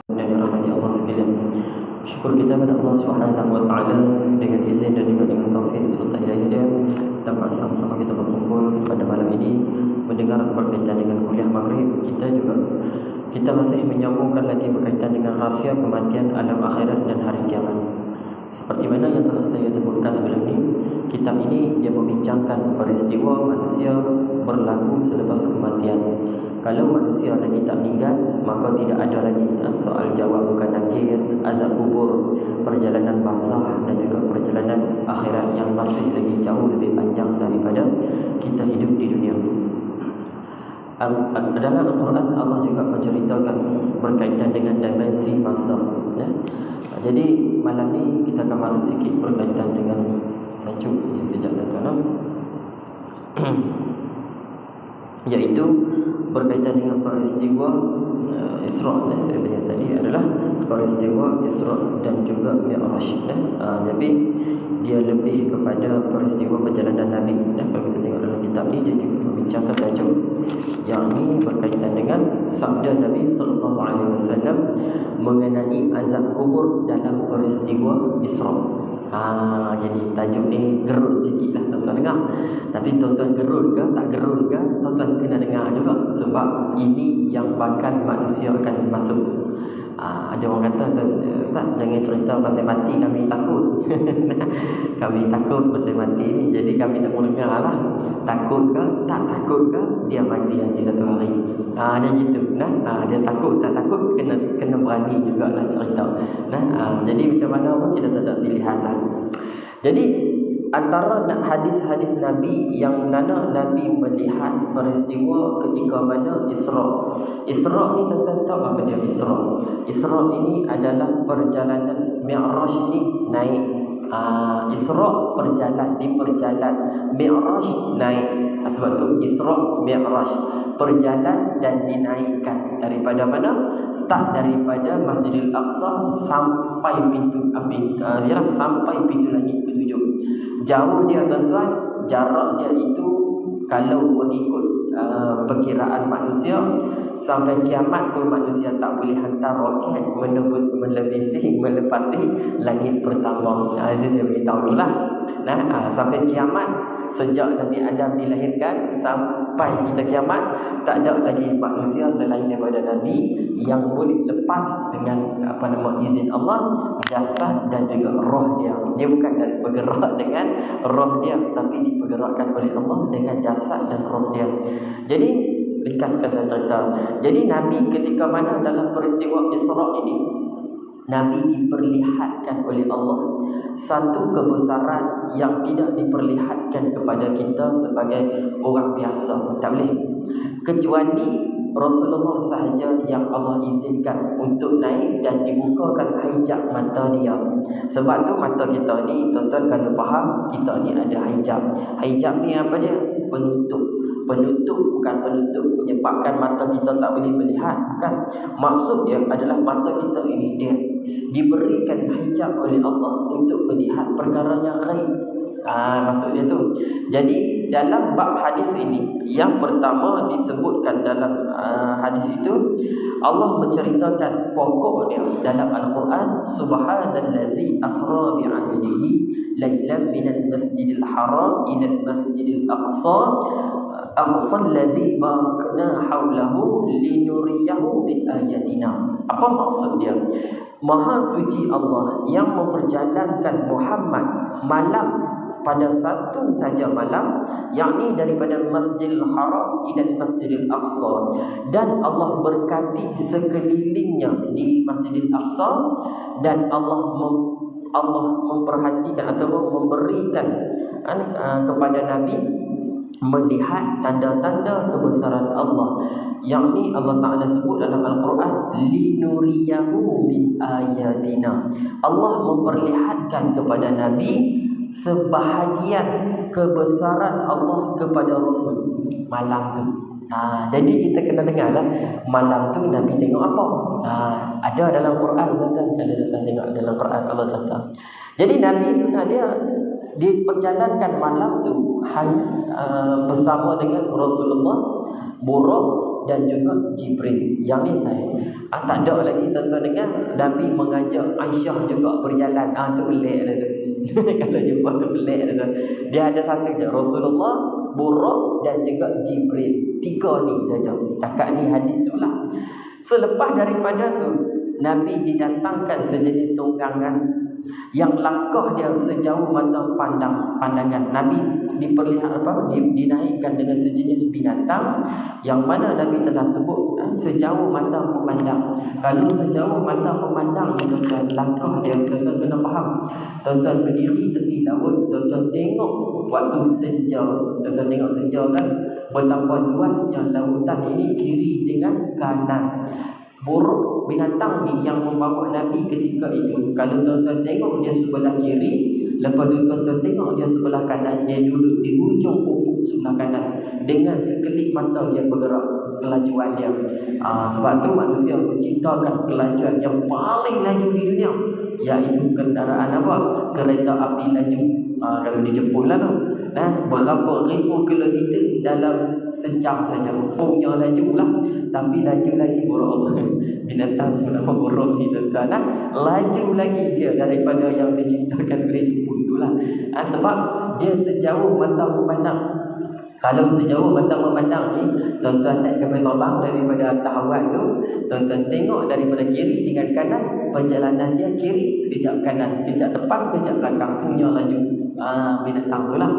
dan rahmati Allah sekalian. Syukur kita kepada Allah Subhanahu wa taala dengan izin dan juga dengan taufik serta hidayah Dia dapat sama-sama kita berkumpul pada malam ini mendengar berkaitan dengan kuliah maghrib. Kita masih menyambungkan lagi berkaitan dengan rahsia kematian, alam akhirat dan hari kiamat. Seperti mana yang telah saya sebutkan sebelum ini, kitab ini dia membincangkan peristiwa manusia berlaku selepas kematian. Kalau manusia lagi tak meninggal, maka tidak ada lagi soal jawab bukan nakir, azab kubur, perjalanan barzakh dan juga perjalanan akhirat yang masih lagi jauh lebih panjang daripada kita hidup di dunia. Dalam Al-Quran Allah juga menceritakan berkaitan dengan dimensi masa. Jadi malam ni kita akan masuk sikit berkaitan dengan tajuk kejap tuan-tuan, iaitu berkaitan dengan peristiwa Isra. Saya baca tadi adalah peristiwa Isra dan juga Mi'raj. Tapi dia lebih kepada peristiwa perjalanan Nabi. Kalau kita tengok dalam kitab ni, dia juga membincangkan tajuk yang ini berkaitan dengan sabda Nabi SAW mengenai azab kubur dalam peristiwa Isra. Jadi tajuk ni gerun sikit lah tuan-tuan dengar. Tapi tuan-tuan gerun ke tak gerun ke, tuan-tuan kena dengar juga. Sebab ini yang bakal manusia akan masuk. Ada orang kata, Ustaz jangan cerita pasal mati, kami takut. Kami takut pasal mati ni, jadi kami tak mau dengar lah. Takut ke tak takut ke, dia mati nanti satu hari. Dia gitu. Dia takut tak takut, kena berani jugalah cerita. Jadi macam mana pun kita tak ada pilihan lah. Jadi antara hadis-hadis Nabi yang mana Nabi melihat peristiwa ketika mana Isra. Isra ni tuan-tuan tahu apa dia Isra? Isra ini adalah perjalanan, Mi'raj ni naik. Isra perjalanan, Mi'raj naik. Sebab tu Isra Mi'raj, perjalanan dan dinaikkan. Daripada mana? Start daripada Masjidil Aqsa sampai pintu sampai pintu langit ketujuh. Jauh dia tuan-tuan, jarak dia itu kalau mengikut perkiraan manusia, sampai kiamat pun manusia tak boleh hantar roket melepasi langit pertama. Aziz saya beritahu dulu lah. Sampai kiamat, sejak Nabi Adam dilahirkan sampai kita kiamat, tak ada lagi manusia selain daripada Nabi yang boleh lepas dengan izin Allah jasad dan juga roh dia. Dia bukan bergerak dengan roh dia, tapi dipergerakkan oleh Allah dengan jasad dan roh dia. Jadi ringkaskan saya cerita. Jadi Nabi ketika mana dalam peristiwa Isra ini, Nabi diperlihatkan oleh Allah satu kebesaran yang tidak diperlihatkan kepada kita sebagai orang biasa. Tak boleh. Kecuali Rasulullah sahaja yang Allah izinkan untuk naik dan dibukakan hijab mata dia. Sebab tu mata kita ni, tuan-tuan kena faham, kita ni ada hijab. Hijab ni apa dia? Penutup. Penutup bukan penutup menyebabkan mata kita tak boleh melihat. Bukan. Maksud dia adalah mata kita ini dia diberikan hijab oleh Allah untuk melihat perkara yang ghaib. Maksud dia tu. Jadi dalam bab hadis ini, yang pertama disebutkan dalam hadis itu, Allah menceritakan pokoknya dalam Al-Quran, Subhanallazi asra bi'abdihi lailan minal masjidil haram ilal masjidil aqsa alladzi barakna haulahu linuriyahu min ayatina. Apa maksud dia? Maha suci Allah yang memperjalankan Muhammad malam pada satu saja malam, yakni daripada Masjidil Haram ila Masjidil Aqsa, dan Allah berkati sekelilingnya di Masjidil Aqsa, dan Allah memperhatikan atau memberikan kepada Nabi melihat tanda-tanda kebesaran Allah, yakni Allah Ta'ala sebut dalam Al-Quran, linuriyahu min ayatina. Allah memperlihatkan kepada Nabi sebahagian kebesaran Allah kepada Rasul malam tu. Jadi kita kena dengar lah, malam tu Nabi tengok apa. Ada dalam Quran, tuan-tuan. Kalau tuan tengok dalam Quran, Allah cerita. Jadi Nabi sebenarnya diperjalankan malam tu hanya bersama dengan Rasulullah, buruk dan juga Jibril. Yang ni saya tak ada lagi tuan-tuan dengar Nabi mengajak Aisyah juga berjalan. Tu pelik dah tu. Kalau jumpa tu pelik dah tu. Dia ada satu je, Rasulullah, Buraq dan juga Jibril. 3 ni saja. Cakap ni hadis tu lah. Selepas daripada tu Nabi didatangkan sejenis tunggangan yang langkah dia sejauh mata pandangan. Nabi dinaikkan dengan sejenis binatang yang mana Nabi telah sebut sejauh mata memandang. Kalau sejauh mata memandang ni tuan-tuan, langkah dia tuan-tuan kena faham. Tuan-tuan berdiri tepi laut, tuan-tuan tengok waktu senja. Tuan-tuan tengok senja kan, betapa luasnya lautan ini kiri dengan kanan. Buruk binatang ni yang membawa Nabi ketika itu, kalau tuan-tuan tengok dia sebelah kiri, lepas tu tuan-tuan tengok dia sebelah kanan, dia duduk di ujung ufuk sebelah kanan. Dengan sekelip mata dia bergerak kelajuan dia. Sebab tu manusia menciptakan kelajuan yang paling laju di dunia, iaitu kendaraan apa? Kereta api laju. Kalau dijemput lah tu, berapa ribu kilometer dalam sejam saja. Punya laju lah. Tapi laju lagi buruk. Binatang tu nama buruk ni tuan-tuan. Laju lagi dia daripada yang diciptakan oleh Jepun tu lah. Sebab dia sejauh mata memandang. Kalau sejauh mata memandang ni, tuan-tuan naik kapal terbang daripada atas awan tu, tuan-tuan tengok daripada kiri dengan kanan, perjalanan dia kiri sekejap, kanan sekejap, depan sekejap, belakang. Punya laju binatang tu lah.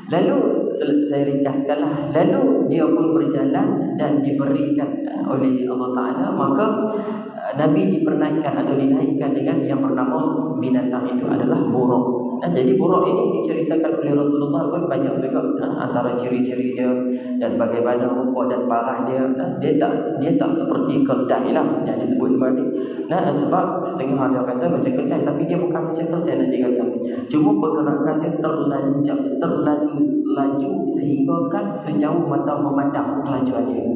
Lalu saya ringkaskanlah, lalu dia pun berjalan dan diberikan oleh Allah Ta'ala, maka Nabi dipernaikkan atau dinaikkan dengan yang bernama binatang itu adalah buruk. Jadi buruk ini diceritakan oleh Rasulullah pun banyak juga antara ciri-ciri dia dan bagaimana rupa dan parah dia. Dia tak seperti keldai lah yang disebut tadi. Sebab setengah dia kata macam keldai, tapi dia bukan macam keldai. Dan dia kata cuma pergerakan dia terlalu laju sehingga kan sejauh mata memandang kelajuan dia.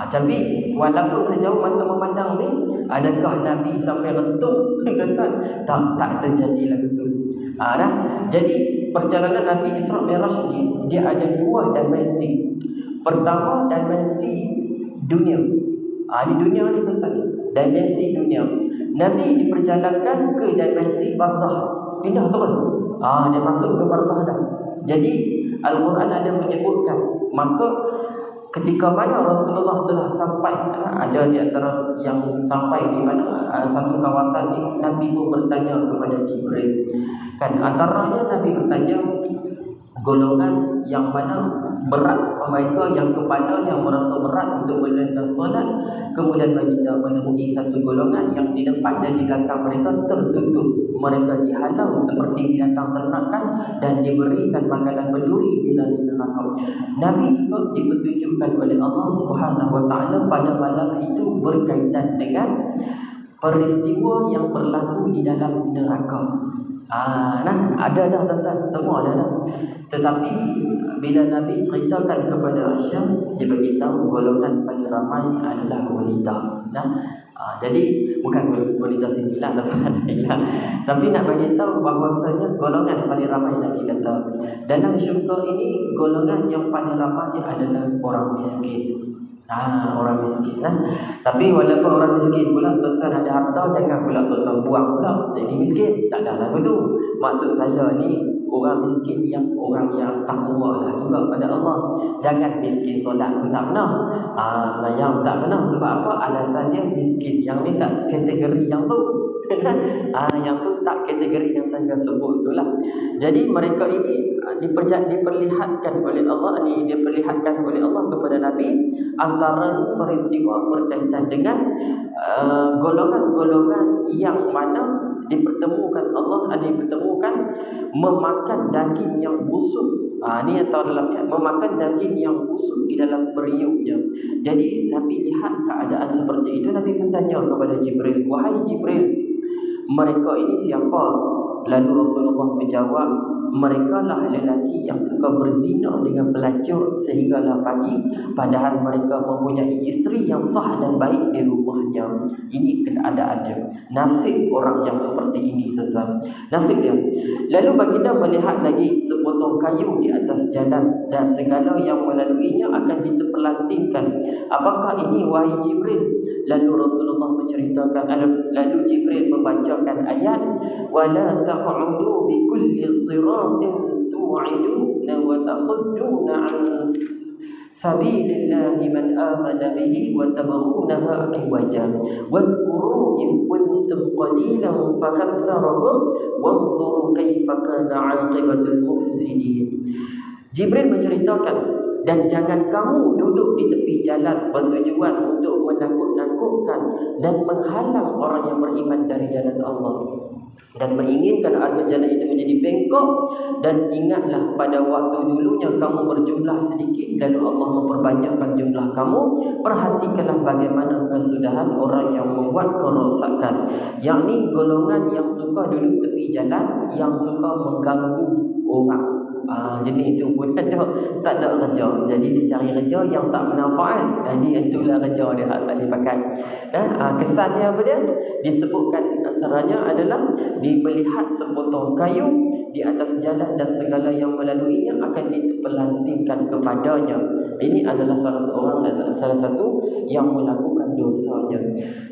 Tapi walaupun sejauh mata memandang ni, adakah Nabi sampai rentung? Tuan-tuan, tak terjadi lagu tu. Jadi perjalanan Nabi Isra Mi'raj ni, dia ada 2 dimensi. Pertama, dimensi dunia. Di dunia ni tuan-tuan, dimensi dunia. Nabi diperjalankan ke dimensi barzah. Pindah tu kan? Dia masuk ke barzah dah. Jadi Al-Quran ada menyebutkan, maka ketika mana Rasulullah telah sampai, ada di antara yang sampai di mana satu kawasan ni, Nabi pun bertanya kepada Jibril. Kan antaranya Nabi bertanya golongan yang mana berat mereka, yang kepalanya merasa berat untuk menunaikan solat, kemudian baginda menemui satu golongan yang di depan dan di belakang mereka tertutup, mereka dihalau seperti binatang ternakan dan diberikan makanan berduri di dalam neraka. Nabi juga dipetunjukkan oleh Allah Subhanahu Wa Taala pada malam itu berkaitan dengan peristiwa yang berlaku di dalam neraka. Ada dah tuan-tuan, semua ada dah. Tetapi bila Nabi ceritakan kepada Aisyah, dia beritahu golongan paling ramai adalah wanita. Jadi bukan wanita sinilah tapi nak bagi tahu bahawasanya golongan paling ramai, Nabi kata dalam syurga ini golongan yang paling ramai adalah orang miskin. Orang miskin lah. Tapi walaupun orang miskin pula, tuan-tuan ada harta, jangan pula tuan-tuan buang pula jadi miskin. Tak ada lah begitu. Maksud saya ni orang miskin yang orang yang takwa lah juga pada Allah. Jangan miskin solat pun tak pernah, semayang tak pernah. Sebab apa? Alasannya miskin. Yang ni tak kategori yang tu. Yang tu tak kategori yang saya sebut tu lah. Jadi mereka ini diperlihatkan oleh Allah ni, diperlihatkan oleh Allah kepada Nabi antara peristiwa berkaitan dengan golongan-golongan yang mana dipertemukan Allah, dipertemukan memakan daging yang busuk. Ni atau dalamnya memakan daging yang busuk di dalam periuknya. Jadi Nabi lihat keadaan seperti itu, Nabi pun tanya kepada Jibril, wahai Jibril, mereka ini siapa? Lalu Rasulullah menjawab, mereka lah lelaki yang suka berzina dengan pelacur sehinggalah pagi, padahal mereka mempunyai isteri yang sah dan baik di rumahnya. Ini keadaannya. Nasib orang yang seperti ini, tuan-tuan. Nasib dia. Lalu baginda melihat lagi sepotong kayu di atas jalan dan segala yang melaluinya akan diterpelantingkan. Apakah ini wahai Jibril? Lalu Rasulullah menceritakan, lalu Jibril membacakan ayat, wala taq'udu bi kulli siratin tu'iduna wa tasudduna 'an sabilillahi man amana bihi wa tabghunaha 'iwaja wazkuru iz kuntum qalilan fakaththarakum wanzuru kaifa kana 'aqibatul mufsidin. Jibril menceritakan, dan jangan kamu duduk di tepi jalan bertujuan untuk menakut-nakutkan dan menghalang orang yang beriman dari jalan Allah, dan menginginkan agar jalan itu menjadi bengkok. Dan ingatlah pada waktu dulunya kamu berjumlah sedikit, lalu Allah memperbanyakkan jumlah kamu. Perhatikanlah bagaimana kesudahan orang yang membuat kerosakan, yakni golongan yang suka duduk tepi jalan, yang suka mengganggu orang. Jenis itu pun tak ada kerja. Jadi dia cari kerja yang tak bermanfaat. Jadi itulah kerja dia tak boleh pakai. Kesannya apa dia? Disebutkan antaranya adalah melihat sepotong kayu di atas jalan dan segala yang melaluinya akan dipelantingkan kepadanya. Ini adalah salah satu yang melakukan dosanya.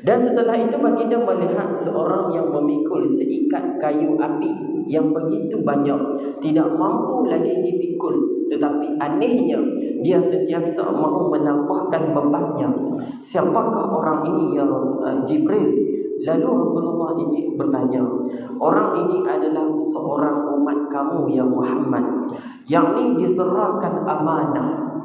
Dan setelah itu baginda melihat seorang yang memikul seikat kayu api yang begitu banyak, tidak mampu lagi dipikul, tetapi anehnya dia sentiasa mahu menambahkan bebannya. Siapakah orang ini ya Jibril? Lalu Rasulullah ini bertanya, orang ini adalah seorang umat kamu ya Muhammad, yakni diserahkan amanah.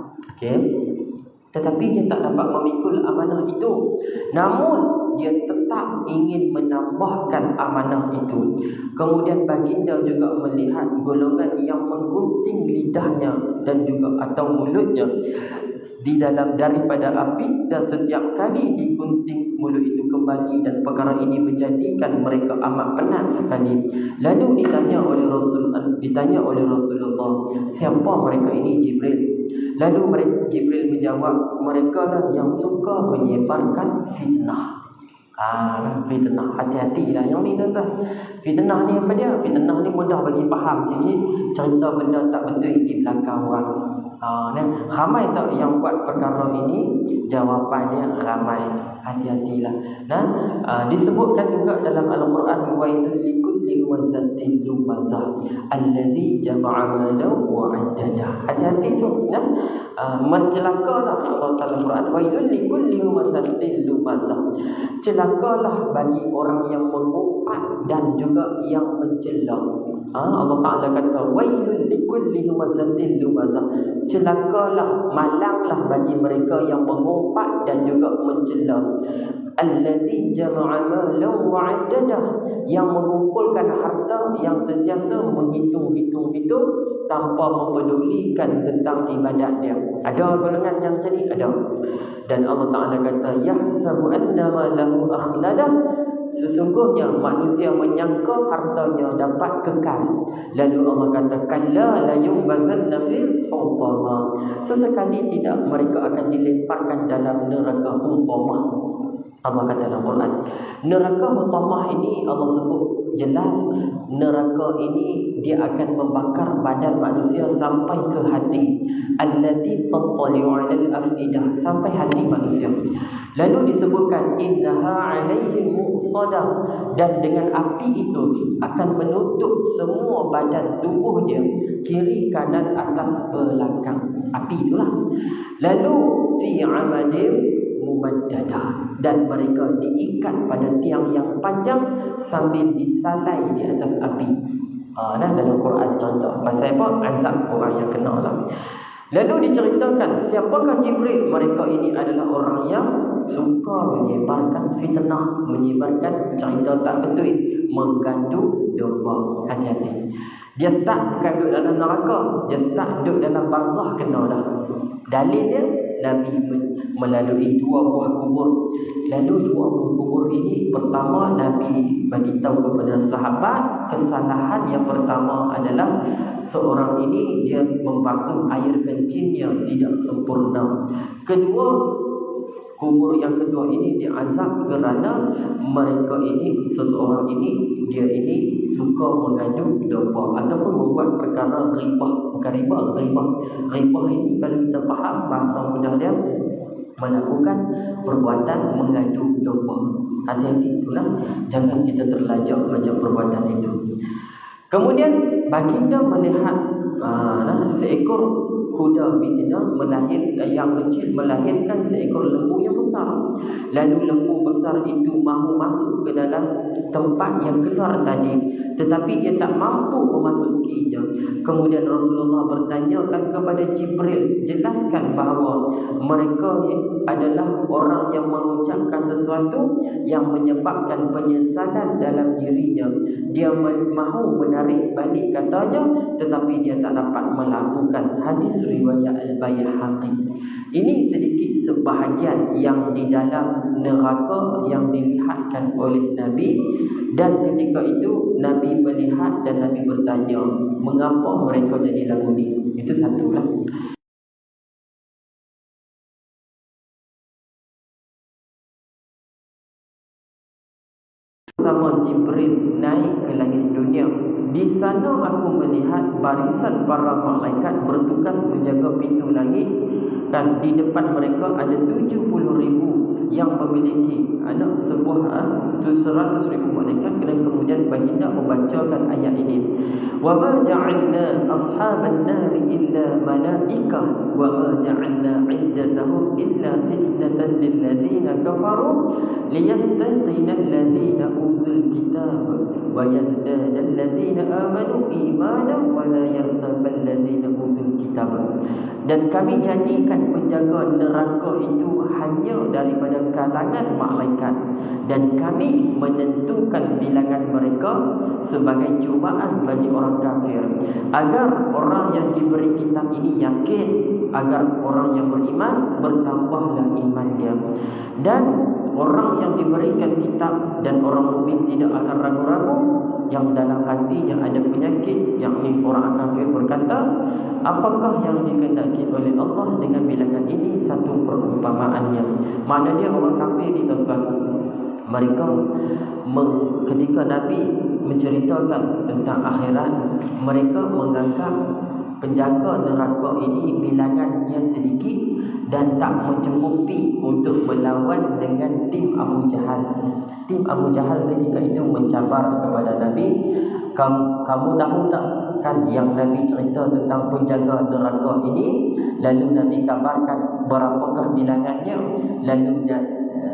Tetapi dia tak dapat memikul amanah itu. Namun dia tetap ingin menambahkan amanah itu. Kemudian baginda juga melihat golongan yang menggunting lidahnya dan juga atau mulutnya di dalam daripada api, dan setiap kali digunting mulut itu kembali, dan perkara ini menjadikan mereka amat penat sekali. Lalu ditanya oleh Rasulullah, siapa mereka ini Jibril? Lalu Jibril menjawab, mereka lah yang suka menyebarkan fitnah. Fitnah, hati-hatilah yang ni tuan-tuan. Fitnah ni apa dia? Fitnah ni mudah bagi faham sikit, cerita benda tak betul di belakang orang. Ramai tak yang buat perkara ini? Jawapannya ramai. Hati-hatilah. Disebutkan juga dalam Al-Quran, wailul likulli humazatin lumazah allazi jama'a malahu wa 'addada. Hati-hati tu. Mencelakalah Allah Taala Al-Quran, wailul likulli humazatin lumazah. Celakalah bagi orang yang mengumpat dan juga yang mencela. Allah Ta'ala kata, wailul likulli humazatin lumazah. Celakalah, malanglah bagi mereka yang mengumpat dan juga mencela. Allazi jama'a malahu wa 'addadah, yang mengumpulkan harta, yang sentiasa menghitung-hitung tanpa mempedulikan tentang ibadat dia. Ada golongan yang macam ni? Ada. Dan Allah Ta'ala kata, yahsabu annama lahu akhladah, sesungguhnya manusia menyangka hartanya dapat kekal. Lalu Allah kata, kalla la yumbazanna fil hutama, sesekali tidak mereka akan dilemparkan dalam neraka hutamah. Allah kata dalam Quran, neraka hutamah ini Allah sebut jelas. Neraka ini dia akan membakar badan manusia sampai ke hati, allati tattali'u 'alal afidah, sampai hati manusia. Lalu disebutkan innaha 'alaihim muqsadah, dan dengan api itu akan menutup semua badan tubuh dia, kiri kanan atas belakang. Api itulah. Lalu fi 'amadim mumaddadah, dan mereka diikat pada tiang yang panjang sambil disalai di atas api. Dalam Quran contoh pasal apa? Azab orang yang kena lah. Lalu diceritakan, siapakah Jibril? Mereka ini adalah orang yang suka menyebarkan fitnah, menyebarkan cerita tak betul, menggaduh domba. Hati-hati. Dia start bukan duduk dalam neraka, dia start duduk dalam barzah, kena dah. Dalil dia Nabi melalui dua buah kubur. Lalu dua buah kubur ini, pertama Nabi bagi tahu kepada sahabat kesalahan yang pertama adalah seorang ini dia membasuh air kencing yang tidak sempurna. Kedua, kubur yang kedua ini diazab kerana mereka ini, seseorang ini, dia ini suka mengadu domba ataupun membuat perkara ghibah. Bukan ghibah. Ghibah ini kalau kita faham bahasa mudah dia melakukan perbuatan mengadu domba. Hati-hati itulah, jangan kita terlajak macam perbuatan itu. Kemudian baginda melihat seekor kuda betina yang kecil melahirkan seekor lembu yang besar. Lalu lembu besar itu mahu masuk ke dalam tempat yang keluar tadi, tetapi dia tak mampu memasukinya. Kemudian Rasulullah bertanyakan kepada Jibril, jelaskan bahawa mereka adalah orang yang mengucapkan sesuatu yang menyebabkan penyesalan dalam dirinya. Dia mahu menarik balik katanya, tetapi dia tak dapat melakukan. Hadis riwayat Al-Baihaqi. Ini sedikit sebahagian yang di dalam neraka yang dilihatkan oleh Nabi. Dan ketika itu Nabi melihat dan Nabi bertanya, mengapa mereka jadi lagu ni? Itu satulah. Sama Jibril naik ke langit dunia. Di sana aku melihat barisan para malaikat bertugas menjaga pintu langit. Dan di depan mereka ada 70,000 yang memiliki anak sebuah 100,000 malaikat. Dan kemudian baginda membacakan ayat ini. Wa ma ja'alna ashaban nari illa malaikah wa ma ja'alna 'iddatahum illa fitnatan lil ladzina kafaru liyastaqina alladzina utul kitab wa yazdada alladzina amanu imanan wa la yartabal alladzina utul kitab. Dan kami jadikan penjaga neraka itu hanya daripada kalangan malaikat, dan kami menentukan bilangan mereka sebagai cubaan bagi orang kafir, agar orang yang diberi kitab ini yakin, agar orang yang beriman bertambahlah iman dia. Dan orang yang diberikan kitab dan orang mukmin tidak akan ragu-ragu yang dalam hatinya ada penyakit, yakni orang kafir berkata, apakah yang dikehendaki oleh Allah dengan bilangan ini? Satu perumpamaannya. Mana dia orang kafir ni tuan-tuan, mereka ketika Nabi menceritakan tentang akhirat, mereka menganggap penjaga neraka ini bilangannya sedikit dan tak mencukupi untuk melawan dengan tim Abu Jahal. Tim Abu Jahal ketika itu mencabar kepada Nabi, kamu tahu tak kan yang Nabi cerita tentang penjaga neraka ini? Lalu Nabi kabarkan berapakah bilangannya. Lalu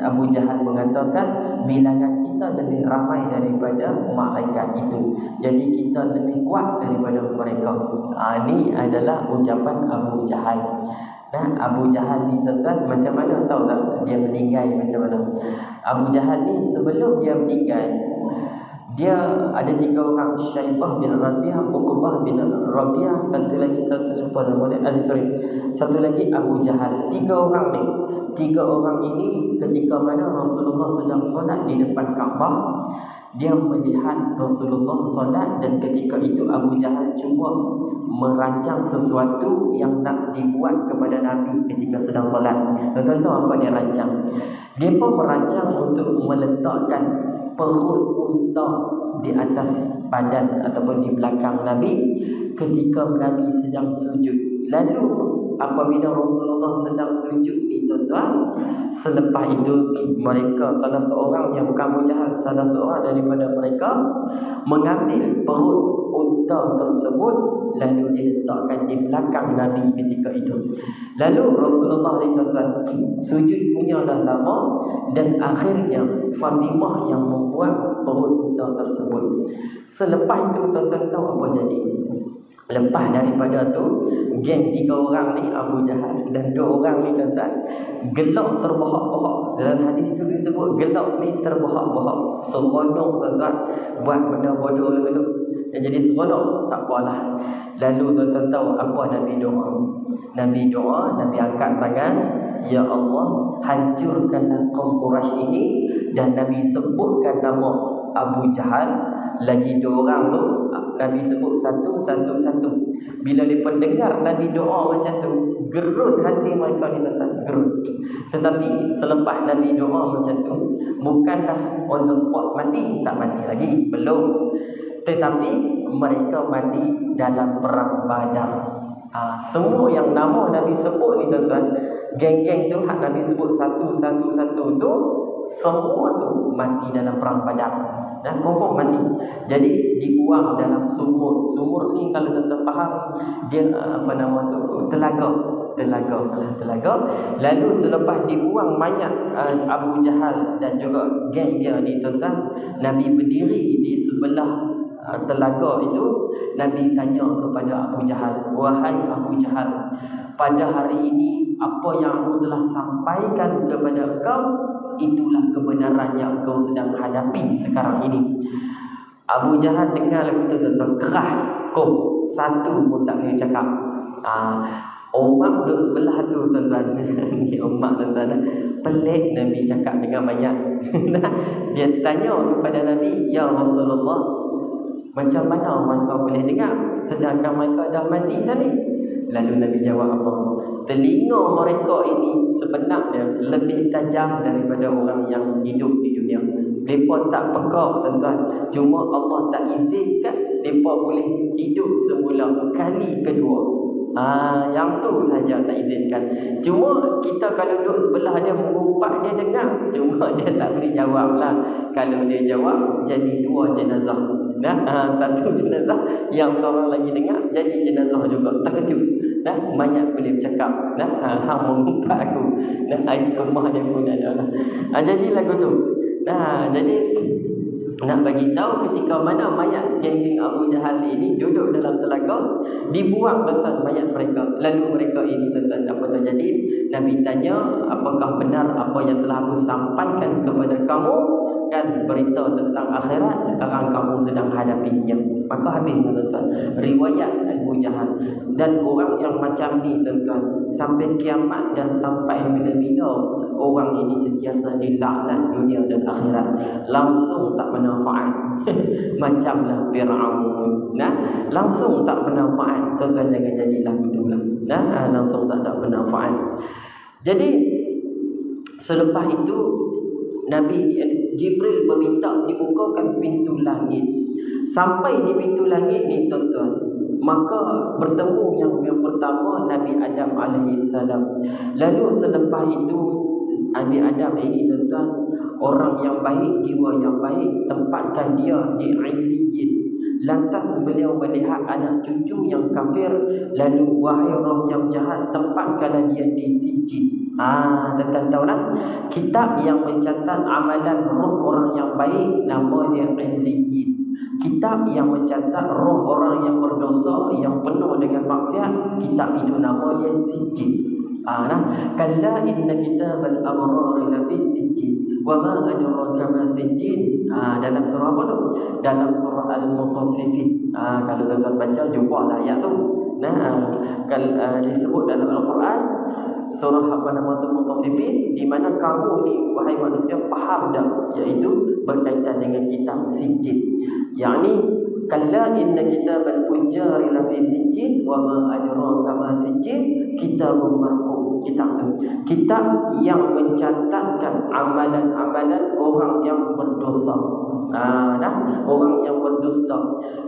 Abu Jahal mengatakan, bilangan kita lebih ramai daripada malaikat itu, jadi kita lebih kuat daripada mereka. Ini adalah ucapan Abu Jahal. Dan Abu Jahal ni tuan-tuan, macam mana tahu tak dia meninggal macam mana? Abu Jahal ni sebelum dia meninggal, dia ada 3 orang, Syaibah bin Rabi'ah, Uqbah bin Rabi'ah, satu lagi satu lagi Abu Jahal. 3 orang ni, 3 orang ini ketika mana Rasulullah sedang solat di depan Kaabah, dia melihat Rasulullah solat, dan ketika itu Abu Jahal cuba merancang sesuatu yang nak dibuat kepada Nabi ketika sedang solat. Tuan-tuan tahu apa dia rancang? Dia pun merancang untuk meletakkan perut unta di atas badan ataupun di belakang Nabi ketika Nabi sedang sujud. Lalu apabila Rasulullah sedang sujud ni tuan-tuan, selepas itu mereka, salah seorang yang bukan Abu Jahal, salah seorang daripada mereka mengambil perut unta tersebut, lalu diletakkan di belakang Nabi ketika itu. Lalu Rasulullah ni tuan-tuan sujud punya dah lama, dan akhirnya Fatimah yang membuat perut unta tersebut. Selepas itu tuan-tuan tahu apa jadi? Lepas daripada tu, geng 3 orang ni, Abu Jahal dan 2 orang ni tuan-tuan, gelak terbahak-bahak. Dalam hadis tu disebut gelak ni terbahak-bahak, seronok tuan-tuan, buat benda bodoh lagu tu. Jadi seronok, tak apalah. Lalu tuan-tuan tahu apa Nabi doa? Nabi doa, Nabi angkat tangan, ya Allah, hancurkanlah kaum Quraisy ini, dan Nabi sebutkan nama Abu Jahal. Lagi 2 orang tu Nabi sebut satu. Bila mereka dengar Nabi doa macam tu, gerun hati mereka ni tuan-tuan, gerun. Tetapi selepas Nabi doa macam tu, bukanlah on the spot mati, tak mati lagi, belum. Tetapi mereka mati dalam perang Badar. Semua yang nama Nabi sebut ni tuan-tuan, geng-geng tu hak Nabi sebut satu tu, semua tu mati dalam perang Badar. Dan confirm mati. Jadi dibuang dalam sumur. Sumur ni kalau tuan-tuan faham, dia apa nama tu, telaga. Lalu selepas dibuang mayat Abu Jahal dan juga geng dia ni tuan-tuan, Nabi berdiri di sebelah telaga itu. Nabi tanya kepada Abu Jahal, wahai Abu Jahal, pada hari ini apa yang aku telah sampaikan kepada kau, itulah kebenaran yang kau sedang hadapi sekarang ini. Abu Jahal dengar lagu tu tuan-tuan, kerah kau, satu pun tak boleh cakap. Umar duduk sebelah tu tuan-tuan. Ni Umar tuan-tuan, pelik Nabi cakap dengan mayat. Dia tanya kepada Nabi, ya Rasulullah, macam mana mereka boleh dengar sedangkan mereka dah mati dah ni? Lalu Nabi jawab apa? Telinga mereka ini sebenarnya lebih tajam daripada orang yang hidup di dunia. Mereka tak peka tuan-tuan. Cuma Allah tak izinkan mereka boleh hidup semula kali kedua. Yang tu saja tak izinkan. Cuma kita kalau duduk sebelah dia, mengumpat dia dengar, cuma dia tak boleh jawab lah. Kalau dia jawab, jadi 2 jenazah. Satu jenazah yang seorang lagi dengar, jadi jenazah juga. Terkejut. Mayat boleh bercakap. Hang mengumpat aku. Air kemah dia pun ada lah. Jadi lagu tu. Jadi nak bagi tahu ketika mana mayat geng-geng Abu Jahal ini duduk dalam telaga, dibuang tuan-tuan mayat mereka. Lalu mereka ini tuan-tuan, apa terjadi? Nabi tanya, apakah benar apa yang telah aku sampaikan kepada kamu? Kan berita tentang akhirat sekarang kamu sedang hadapinya. Maka habis tuan-tuan riwayat Abu Jahal. Dan orang yang macam ni tuan-tuan, sampai kiamat dan sampai bila-bila orang ini sentiasa dilaknat dunia dan akhirat, langsung tak bermanfaat. Macamlah Fir'aun, langsung tak bermanfaat. Tuan-tuan jangan jadilah betulah. Langsung tak ada bermanfaat. Jadi selepas itu Nabi Jibril meminta dibukakan pintu langit. Sampai di pintu langit ni tuan-tuan, maka bertemu yang pertama Nabi Adam alaihissalam. Lalu selepas itu Nabi Adam ini tuan-tuan, orang yang baik, jiwa yang baik, tempatkan dia di Illiyin. Lantas beliau melihat anak cucu yang kafir. Lalu wahai roh yang jahat, tempatkanlah dia di Sijjin. Tuan-tuan tahu tak? Kitab yang mencatat amalan roh orang yang baik nama dia Illiyin. Kitab yang mencatat roh orang yang berdosa, yang penuh dengan maksiat, kitab itu nama dia Sijjin. Kalla inna kitabal abrar lafi sijjin wa ma adraka ma sijjin. Dalam surah apa tu? Dalam surah Al-Mutaffifin. Kalau tuan-tuan baca jumpalah ayat tu. Disebut dalam Al-Quran surah apa nama tu, Mutaffifin, di mana kamu ni wahai manusia faham dah, iaitu berkaitan dengan kitab Sijjin. Yakni kalla inna kitabal fujjari lafi sijjin wa ma adraka ma sijjin kitabun marqum. Kitab tu, kitab yang mencatatkan amalan-amalan orang yang berdosa. Orang yang berdusta.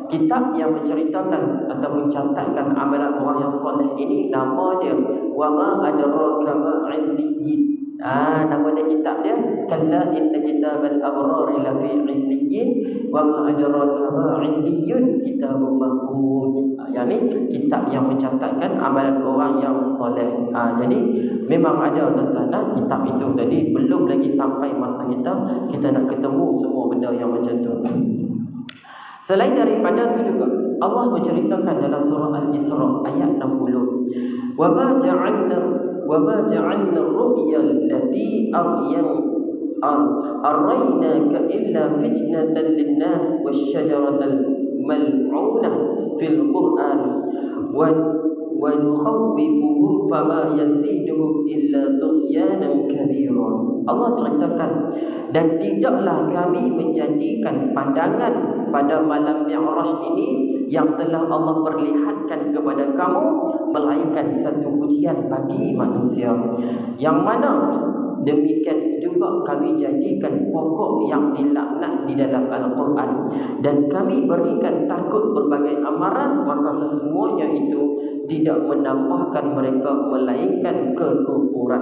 Kitab yang menceritakan atau mencatatkan amalan orang yang soleh ini nama dia wa ma adraka ma illiyin. Nama dia kitab dia kalla inna kitabal abrar lafi illiyin wa ma adraka ma illiyun kitabun marqum. Yani kitab yang mencatatkan amalan orang yang soleh. Jadi memang ada tuan-tuan kitab itu. Jadi belum lagi sampai masa kita nak ketemu semua benda yang macam tu. Selain daripada tu juga Allah menceritakan dalam surah Al-Isra ayat 60, wa ma ja'alna ar-ru'ya allati arraynaka illa fitnatan lin-nas wash-shajaratal mal'unah fil Qur'an wa nukhawwifuhum fama yaziduhum illa tughyanan kabira. Allah ceritakan, dan tidaklah kami menjadikan pandangan pada malam Mi'raj ini yang telah Allah perlihatkan kepada kamu melainkan satu ujian bagi manusia, yang mana demikian juga kami jadikan pokok yang dilaknat di dalam Al-Quran, dan kami berikan takut berbagai amaran, maka sesungguhnya itu tidak menambahkan mereka melainkan kekufuran.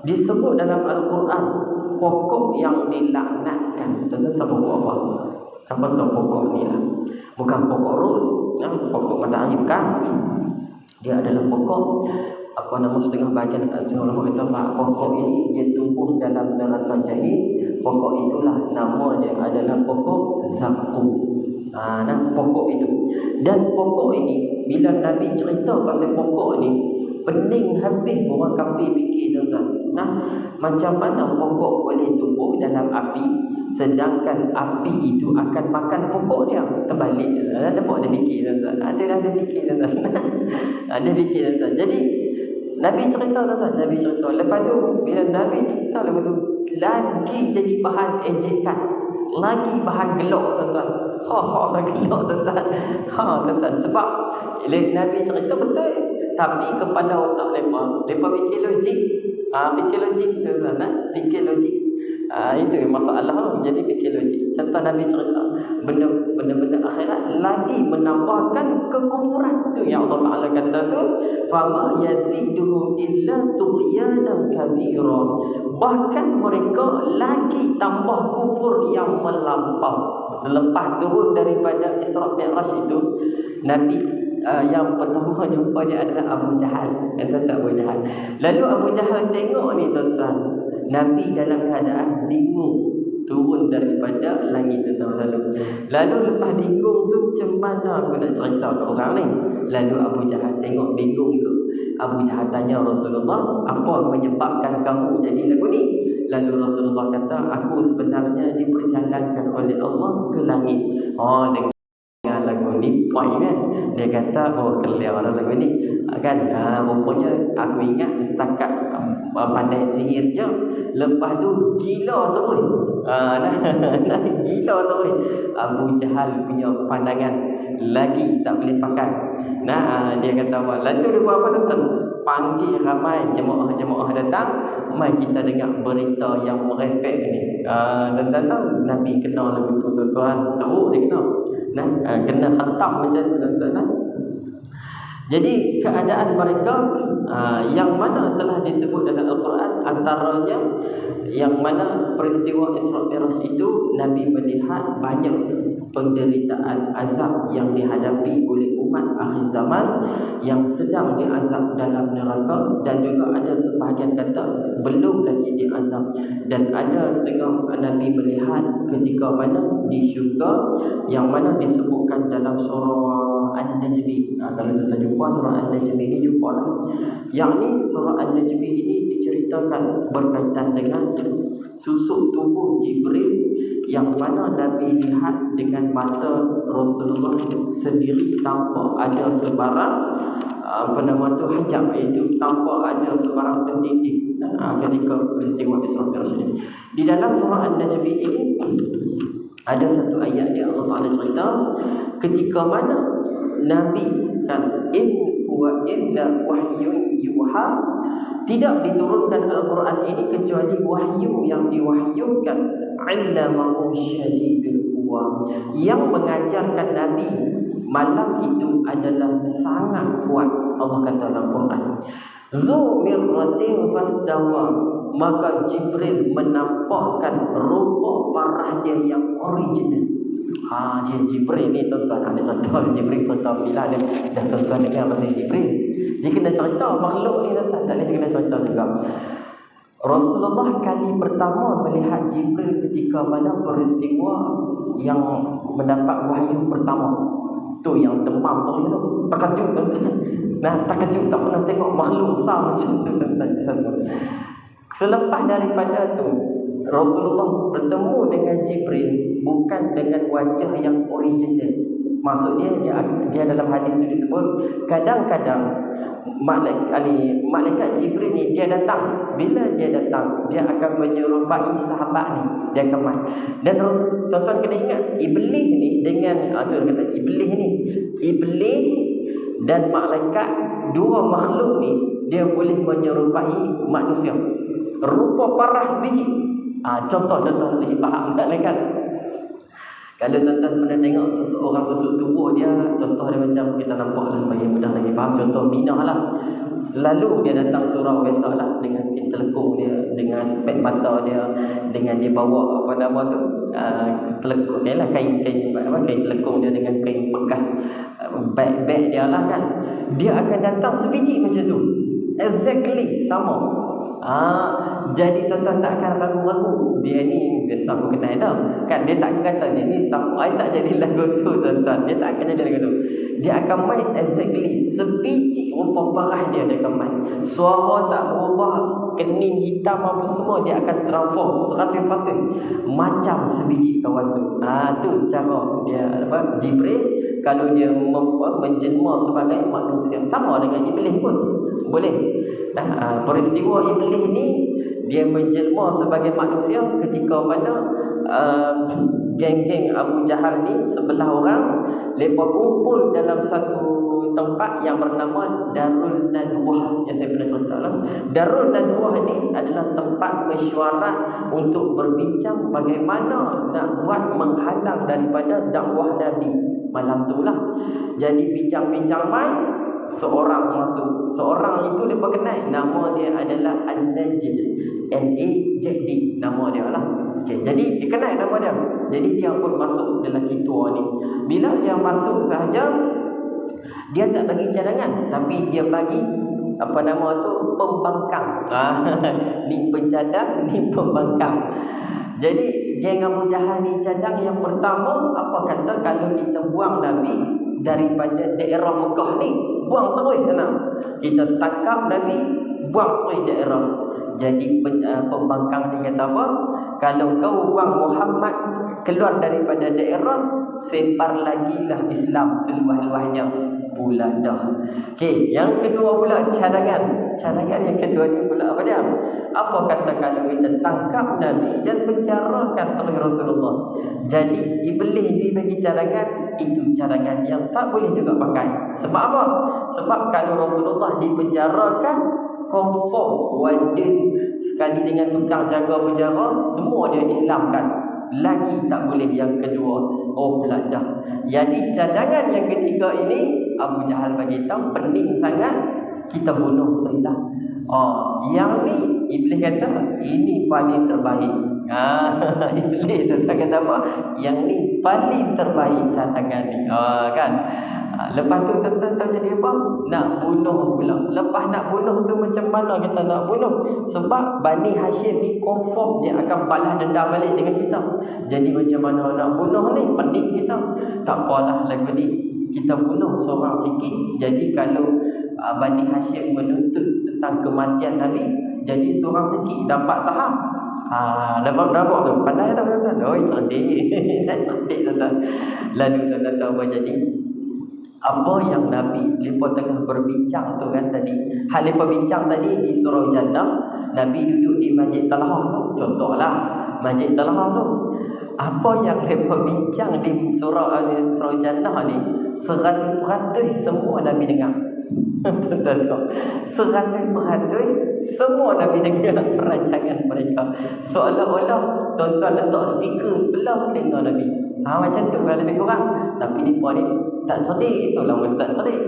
Disebut dalam Al-Quran pokok yang dilaknatkan. Tentu tak pokok apa? Siapa tahu pokok ni lah? Bukan pokok ros, pokok matahari, bukan. Dia adalah pokok setengah bahagian ulama kata pokok ini dia tumbuh dalam neraka jahim. Pokok itulah nama dia adalah pokok zakum. Pokok itu. Dan pokok ini bila Nabi cerita pasal pokok ni, pening habis orang kafir fikir, tuan-tuan. Macam mana pokok boleh tumbuh dalam api, sedangkan api itu akan makan pokok dia? Terbalik. Nampak dia fikir, tuan-tuan. Ada fikir, tuan-tuan. Ada fikir, tuan-tuan. Jadi Nabi cerita, tuan-tuan. Nabi cerita. Lepas tu bila Nabi cerita, lepas tu lagi jadi bahan ejekan, lagi bahan gelak, tuan-tuan. Gelak, tuan-tuan. Tuan-tuan. Sebab Nabi cerita betul, tapi kepala otak mereka fikir logik. Fikir logik, tuan-tuan. Fikir logik. Itu masalah. Jadi fikir logik. Contoh Nabi cerita benda-benda akhirat lagi menambahkan kekufuran. Tu yang Allah Ta'ala kata tu, fama yaziduhum illa tughyanan kabira. Bahkan mereka lagi tambah kufur yang melampau. Selepas turun daripada Isra Mi'raj itu, Nabi yang pertama jumpa dia adalah Abu Jahal. Kata tak Abu Jahal. Lalu Abu Jahal tengok ni, tuan-tuan, Nabi dalam keadaan bingung turun daripada langit, tuan-tuan. Lalu lepas bingung tu, macam mana aku nak cerita ke orang ni? Lalu Abu Jahal tengok bingung tu, Abu Jahal tanya Rasulullah, apa menyebabkan kamu jadi lagu ni? Lalu Rasulullah kata, aku sebenarnya diperjalankan oleh Allah ke langit. Dengan lagu ni point kan. Dia kata, clear lah lagu ni kan. Rupanya aku ingat setakat pandai sihir je, lepas tu gila terus. Gila terus. Abu Jahal punya pandangan lagi tak boleh pakai. Dia kata apa? Lalu dia buat apa, tuan-tuan? Panggil ramai jemaah datang, mai kita dengar berita yang merepek ni. Tuan-tuan tahu Nabi kena lagu tu, tuan-tuan. Teruk dia kena khatam macam tu, tuan-tuan. Jadi keadaan mereka yang mana telah disebut dalam Al-Quran, antaranya yang mana peristiwa Isra Mi'raj itu Nabi melihat banyak penderitaan azab yang dihadapi oleh umat akhir zaman yang sedang diazab dalam neraka, dan juga ada sebahagian kata belum lagi diazab, dan ada setengah Nabi melihat ketika mana di syurga, yang mana disebutkan dalam surah An-Najmi. Kalau kita jumpa surah An-Najmi ini, jumpalah. Yang ni surah An-Najmi ini diceritakan berkaitan dengan susuk tubuh Jibril, yang mana Nabi lihat dengan mata Rasulullah sendiri tanpa ada sebarang hajab, iaitu tanpa ada sebarang pendinding ketika peristiwa Isra Mi'raj ini. Di dalam surah An-Najmi ini ada satu ayat yang Allah Ta'ala cerita ketika mana Nabi kan, in huwa illa wahyun yuha, tidak diturunkan Al-Quran ini kecuali wahyu yang diwahyukan, allamahu syadidul quwa, yang mengajarkan Nabi malam itu adalah sangat kuat. Allah kata dalam Quran, zu mirratin fastawa, maka Jibril menampakkan rupa parah dia yang original. Dia Jibril ni, tuan-tuan. Ada contoh Jibril, contoh bila dia dah tuan-tuan dengar pasal Jibril, dia kena cerita makhluk ni, tuan-tuan. Tak boleh kena cerita juga. Rasulullah kali pertama melihat Jibril ketika mana peristiwa yang mendapat wahyu pertama. Tu yang demam tu, terkejut tuan-tuan. Nah, terkejut tak pernah tengok makhluk besar macam tu tuan-tuan. Selepas daripada tu, Rasulullah bertemu dengan Jibril bukan dengan wajah yang original. Maksudnya dia dalam hadis tu disebut kadang-kadang malaikat Jibril ni dia datang. Bila dia datang, dia akan menyerupai sahabat ni, dia akan mai. Dan tuan-tuan kena ingat, iblis ni dengan iblis dan malaikat, dua makhluk ni dia boleh menyerupai manusia. Rupa paras biji. Contoh lagi faham kan? Kalau tuan-tuan pernah tengok seseorang susuk tubuh dia, contoh dia macam kita nampak lah, bagi mudah lagi faham. Contoh Minah lah, selalu dia datang surau biasa lah, dengan kain telekung dia, dengan spek mata dia, dengan dia bawa apa nama tu, telekung dia lah, kain telekung dia dengan kain bekas beg dia lah kan. Dia akan datang sebiji macam tu, exactly sama. Jadi tuan-tuan tak akan ragu-ragu, dia ni biasa aku kenal dah kan. Dia tak akan kata dia ni siapa, tak jadi lagu tu tuan-tuan. Dia tak akan jadi lagu tu. Dia akan main exactly sebiji rupa parah dia akan main. Suara tak berubah, kening hitam apa semua, dia akan transform 100% macam sebiji kawan tu. Tu cara dia Jibril kalau dia menjelma sebagai manusia, sama dengan iblis pun boleh. Peristiwa iblis ni dia menjelma sebagai manusia ketika mana geng-geng Abu Jahal ni 11 orang mereka kumpul dalam satu tempat yang bernama Darul Nadwah, yang saya pernah cerita lah. Darul Nadwah ni adalah tempat mesyuarat untuk berbincang bagaimana nak buat menghalang daripada dakwah Nabi. Malam tu lah. Jadi bincang-bincang main, seorang masuk. Seorang itu dia kenal, nama dia adalah An-Najd, N-A-J-D, nama dia lah. Okay, jadi dikenal nama dia. Jadi dia pun masuk lelaki tua ni. Bila dia masuk sahaja, dia tak bagi cadangan, tapi dia bagi apa nama tu, pembangkang. Ni pencadang, ni pembangkang. Jadi geng Abu Jahal ni cadang yang pertama, apa kata kalau kita buang Nabi daripada daerah Mekah ni, buang terus sana. Kita tangkap Nabi, buang terus daerah. Jadi pembangkang ni kata apa? Kalau kau buang Muhammad keluar daripada daerah, sebar lagi lah Islam seluas-luasnya pula dah. Okey, yang kedua pula cadangan. Cadangan yang kedua ni pula apa dia? Apa kata kalau kita tangkap Nabi dan penjarakan oleh Rasulullah. Jadi iblis ni bagi cadangan, itu cadangan yang tak boleh juga pakai. Sebab apa? Sebab kalau Rasulullah dipenjarakan, confirm warden sekali dengan tukang jaga penjara, semua dia Islamkan. Lagi tak boleh yang kedua. Pula dah. Jadi cadangan yang ketiga ini Abu Jahal bagi tahu pening sangat, kita bunuh lah. Yang ni iblis kata ini paling terbaik. Iblis tu kata apa? Yang ni paling terbaik cadangan ni. Kan? Lepas tu tahu jadi apa? Nak bunuh pula. Lepas nak bunuh tu macam mana kita nak bunuh? Sebab Bani Hashim ni confirm dia akan balas dendam balik dengan kita. Jadi macam mana nak bunuh ni? Pening kita. Tak apalah lagu ni, kita bunuh seorang sikit. Jadi kalau Bani Hashim menuntut tentang kematian Nabi, jadi seorang sikit dapat saham. Dapat tu. Pandai tak tuan-tuan? Cerdik. Cerdik tuan-tuan. Lalu tuan-tuan tahu apa jadi? Apa yang Nabi lepas tengah berbincang tu kan tadi. Hal lepas bincang tadi di surau Jannah, Nabi duduk di Masjid Talhah tu. Contohlah Masjid Talhah tu. Apa yang lepas bincang di surau Jannah ni, 100% semua Nabi dengar. Betul-betul 100% semua Nabi dengar perancangan mereka. Seolah-olah tuan-tuan letak speaker sebelah dengar Nabi. Macam tu kan lebih kurang. Tapi mereka ni tak cerdik. Itulah mereka tak cerdik.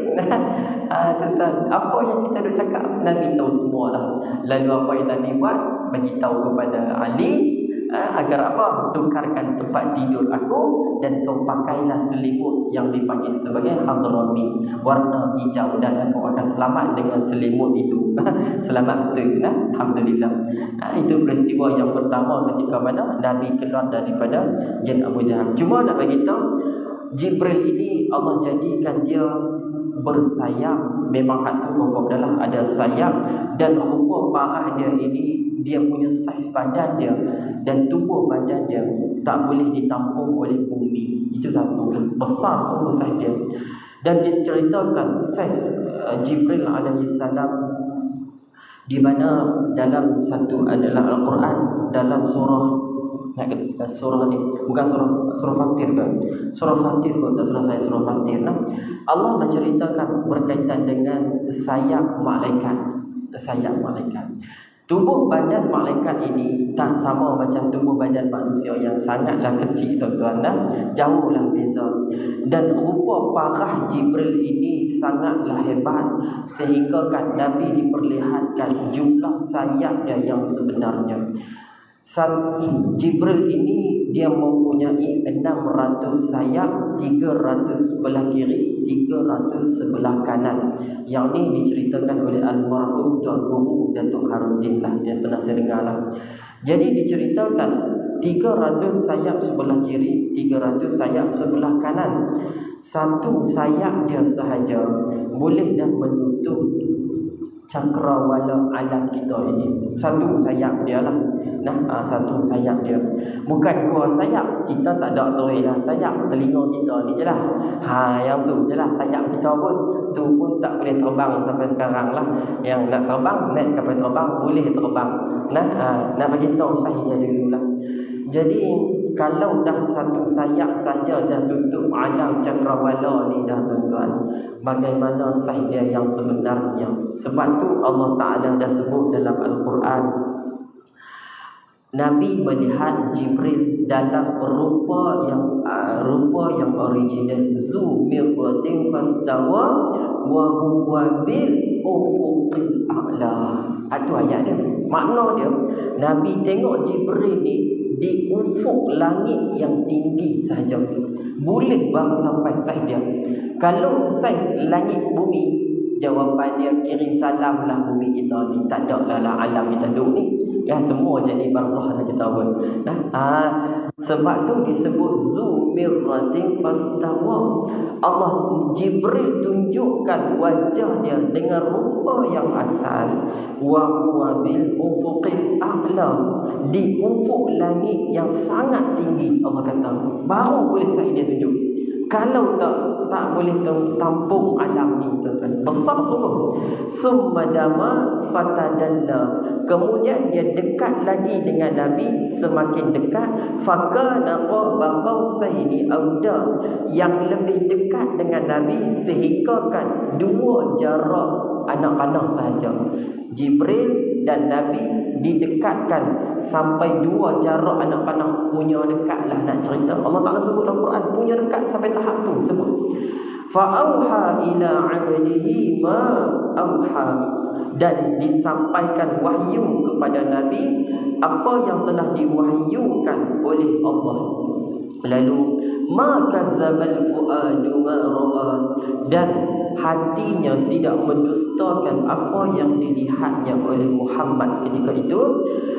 Tuan-tuan, apa yang kita duk cakap Nabi tahu semua dah. Lalu apa yang Nabi buat? Bagi tahu kepada Ali, agar apa? Tukarkan tempat tidur aku dan kau pakailah selimut yang dipanggil sebagai hadrami, warna hijau, dan kau akan selamat dengan selimut itu. Selamat betul. Alhamdulillah. Itu peristiwa yang pertama ketika mana Nabi keluar daripada Jin Abu Jahal. Cuma nak bagi tahu, Jibril ini Allah jadikan dia bersayap. Memang hak tu confirm dah lah, ada sayap. Dan rupa parah dia ini, dia punya saiz badan dia dan tubuh badan dia tak boleh ditampung oleh bumi. Itu satu lah, besar semua saiz dia. Dan diceritakan saiz Jibril alaihi salam di mana dalam satu adalah Al-Quran, dalam surah ni bukan surah Fatir ke? Surah Fatir kot, tak salah saya, surah Fatir. Allah menceritakan berkaitan dengan sayap malaikat. Sayap malaikat. Tubuh badan malaikat ini tak sama macam tubuh badan manusia yang sangatlah kecil, tuan-tuan. Jauhlah beza. Dan rupa parah Jibril ini sangatlah hebat, sehingga kan Nabi diperlihatkan jumlah sayap dia yang sebenarnya. Jibril ini dia mempunyai 600 sayap, 300 sebelah kiri, 300 sebelah kanan. Yang ni diceritakan oleh almarhum Tuan Guru Datuk Harudin lah, yang pernah saya dengar lah. Jadi diceritakan 300 sayap sebelah kiri, 300 sayap sebelah kanan. Satu sayap dia sahaja boleh dah menutup cakrawala alam kita ini. Satu sayap dia lah. Satu sayap dia. Bukan dua sayap. Kita tak ada terih lah sayap. Telinga kita ni je lah. Yang tu je lah sayap kita pun. Tu pun tak boleh terbang sampai sekarang lah. Yang nak terbang, naik kapal terbang, boleh terbang. Nak bagi tahu saiz dia dulu lah. Jadi kalau dah satu sayap saja dah tutup alam cakrawala ni dah, tuan-tuan, bagaimana saiz dia yang sebenarnya? Sebab tu Allah Ta'ala dah sebut dalam Al-Quran, Nabi melihat Jibril dalam rupa yang original. Zu mirratin fastawa wa huwa bil ufuqil a'la. Itu ayat dia. Makna dia, Nabi tengok Jibril ni di ufuk langit yang tinggi sahaja. Boleh baru sampai saiz dia. Kalau saiz langit bumi, jawapan dia kiri salam lah bumi kita ni. Tak ada lah alam kita duduk ni. Ya, semua jadi barzah lah kita pun. Sebab tu disebut zu mirratin fastawa. Allah Jibril tunjukkan wajah dia dengan rupa yang asal. Wa huwa bil ufuqil a'la. Di ufuk langit yang sangat tinggi, Allah kata. Baru boleh saya dia tunjuk. Kalau tak boleh tampung alam ni, tuan-tuan. Besar sungguh. Summadama fatadalla. Kemudian dia dekat lagi dengan Nabi, semakin dekat. Fakana qaba qausaini auda. Yang lebih dekat dengan Nabi sehingga kan dua jarak anak panah sahaja. Jibril dan Nabi didekatkan sampai dua jarak anak panah. Punya dekat lah nak cerita. Allah Ta'ala sebut dalam Quran, punya dekat sampai tahap tu sebut. Fa'auha ila 'abdihi ma auha. Dan disampaikan wahyu kepada Nabi apa yang telah diwahyukan oleh Allah. Lalu ma kazzabal fuadu ma ra'a. Dan hatinya tidak mendustakan apa yang dilihatnya oleh Muhammad ketika itu.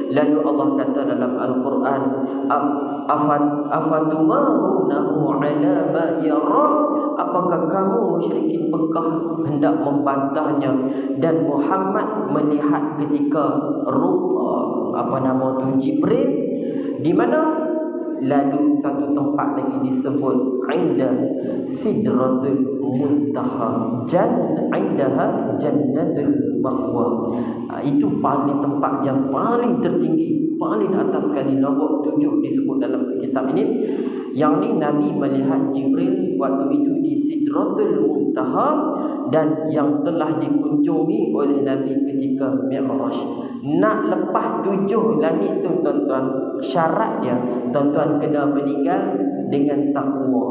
Lalu Allah kata dalam Al-Quran, afatumarunahu ala ma yara. Apakah kamu musyrikin Mekah hendak membantahnya? Dan Muhammad melihat ketika rupa Jibril di mana? Lalu satu tempat lagi disebut inda sidratul muntaha, indaha jannatul ma'wa. Itu paling tempat yang paling tertinggi, paling atas sekali. Nombor 7 disebut dalam kitab ini. Yang ni Nabi melihat Jibril waktu itu di sidratul muntaha, dan yang telah dikunjungi oleh Nabi ketika Mi'raj. Nak lepas 7 langit tu, tuan-tuan, syarat dia, tuan-tuan kena meninggal dengan takwa.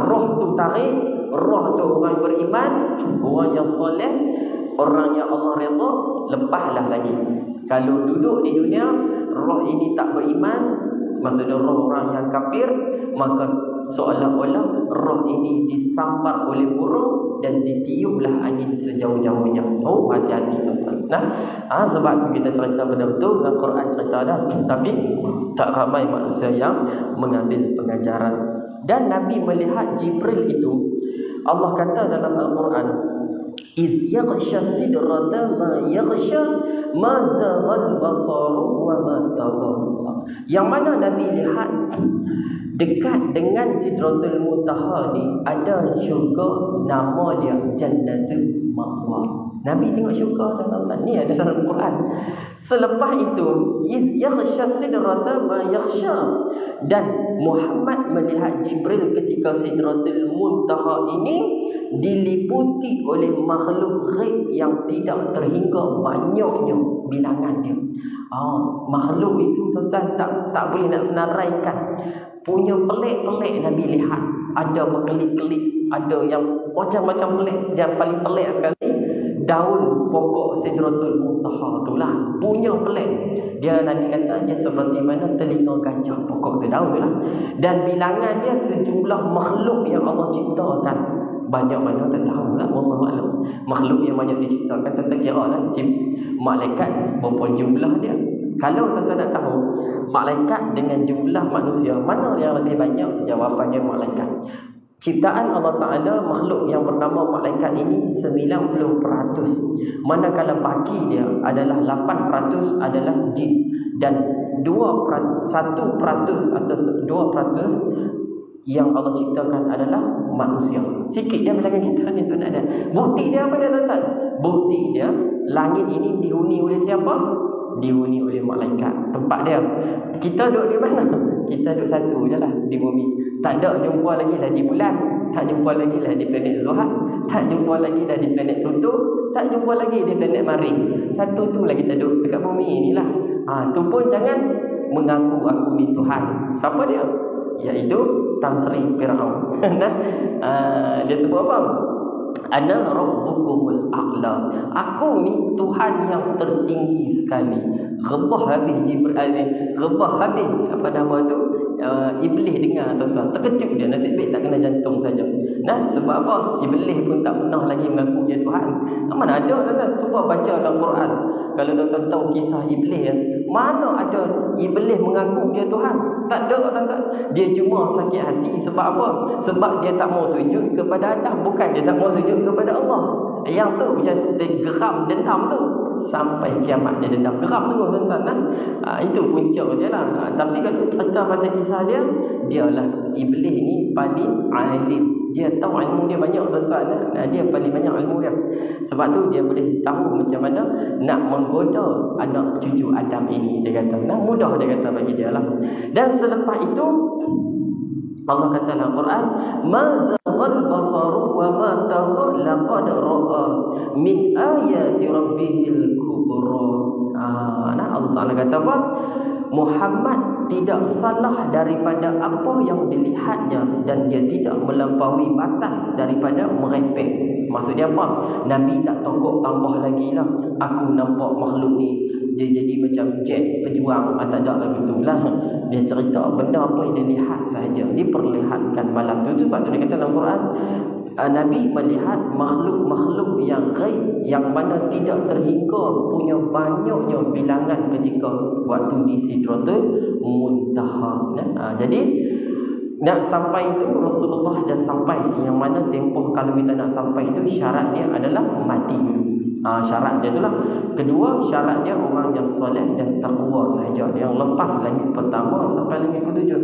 Roh tu tarik, roh tu orang beriman, orang yang soleh, orang yang Allah redha, lepaslah lagi. Kalau duduk di dunia, roh ini tak beriman, maksudnya roh orang yang kafir, maka seolah-olah roh ini disambar oleh burung dan ditiuplah angin sejauh-jauhnya. Hati-hati, tuan-tuan. Sebab tu kita cerita betul-betul dalam Quran cerita dah, tapi tak ramai manusia yang mengambil pengajaran. Dan Nabi melihat Jibril itu, Allah kata dalam Al-Quran, iz yaghsha sidrata ma yaghsha ma zaghal basaru wa ma tagha. Yang mana Nabi lihat dekat dengan Sidratul Muntaha ni ada syurga, nama dia Jannatul Ma'wa. Nabi tengok syurga, tuan-tuan. Ni ada dalam Al-Quran. Selepas itu, iz yaghsha sidrata ma yaghsha, dan Muhammad melihat Jibril ketika Sidratul Muntaha ini diliputi oleh makhluk ghaib yang tidak terhingga banyaknya bilangannya. Makhluk itu, tuan-tuan, tak boleh nak senaraikan. Punya pelik-pelik Nabi lihat. Ada berkelip-kelip, ada yang macam-macam pelik. Yang paling pelik sekali, daun pokok Sidratul Muntaha itulah punya pelik. Dia Nabi kata dia seperti mana telinga gajah, pokok tu, daun itulah. Dan bilangan dia sejumlah makhluk yang Allah ciptakan. Banyak mana tak tahu lah, wallahu alam. Makhluk yang banyak diciptakan tak kira lah. Malaikat berapa jumlah dia. Kalau tuan-tuan nak tahu malaikat dengan jumlah manusia mana yang lebih banyak, jawapannya malaikat. Ciptaan Allah Ta'ala, makhluk yang bernama malaikat ini 90%. Manakala baki dia adalah 8% adalah jin. Dan 1% atau 2% yang Allah ciptakan adalah manusia. Sikit je bilangan kita ni sebenarnya. Bukti dia apa dia, tuan-tuan? Bukti dia, langit ini dihuni oleh siapa? Dihuni oleh malaikat. Tempat dia, kita duduk di mana? Kita duduk satu je lah di bumi. Tak ada jumpa lagi lah di bulan, tak jumpa lagi lah di planet Zuhal, tak jumpa lagi dah di planet Pluto, tak jumpa lagi di planet Mari. Satu tu lah kita duduk dekat bumi inilah. Tu pun jangan mengaku aku ni Tuhan. Siapa dia? Iaitu Tan Sri Firaun. Dia sebut apa? Ana rabbukumul a'la. Aku ni Tuhan yang tertinggi sekali. Rebah habis Jibril, rebah habis apa nama tu, Iblis dengar, tuan-tuan. Terkejut dia, nasib baik tak kena jantung saja. Sebab apa? Iblis pun tak pernah lagi mengaku dia Tuhan. Mana ada, tuan-tuan? Cuba baca dalam Quran. Kalau tuan-tuan tahu kisah Iblis, mana ada Iblis mengaku dia Tuhan? Tak ada, tuan-tuan. Dia cuma sakit hati. Sebab apa? Sebab dia tak mau sujud kepada Adam. Bukan dia tak mau sujud kepada Allah. Yang tu yang geram dendam tu sampai kiamat dia dendam. Geram semua, tuan-tuan. Itu punca dia lah. Tapi kalau cerita pasal kisah dia, dialah Iblis ni paling alim. Dia tahu ilmu dia banyak, tuan-tuan. Dia paling banyak ilmu dia. Sebab tu dia boleh tahu macam mana nak menggoda anak cucu Adam ini. Dia kata, mudah, dia kata bagi dia lah. Dan selepas itu Allah kata dalam Quran, ma zaghal basaru wa ma tagha laqad ra'a min ayati rabbihil kubra. Allah Ta'ala kata apa? Muhammad tidak salah daripada apa yang dilihatnya, dan dia tidak melampaui batas daripada merepek. Maksudnya apa? Nabi tak tokok tambah lagi lah, aku nampak makhluk ni dia jadi macam jet pejuang. Tak ada lagi tu lah. Dia cerita benda apa yang dia lihat sahaja, diperlihatkan malam tu. Sebab tu dia kata dalam Quran, Nabi melihat makhluk-makhluk yang ghaib, yang mana tidak terhingga punya banyaknya bilangan ketika waktu di Sidratul Muntaha. Jadi nak sampai itu Rasulullah dah sampai. Yang mana tempoh kalau kita nak sampai itu, syarat dia adalah mati dulu. Syarat dia itulah. Kedua, syarat dia orang yang soleh dan taqwa sahaja, yang lepas langit pertama sampai langit ketujuh.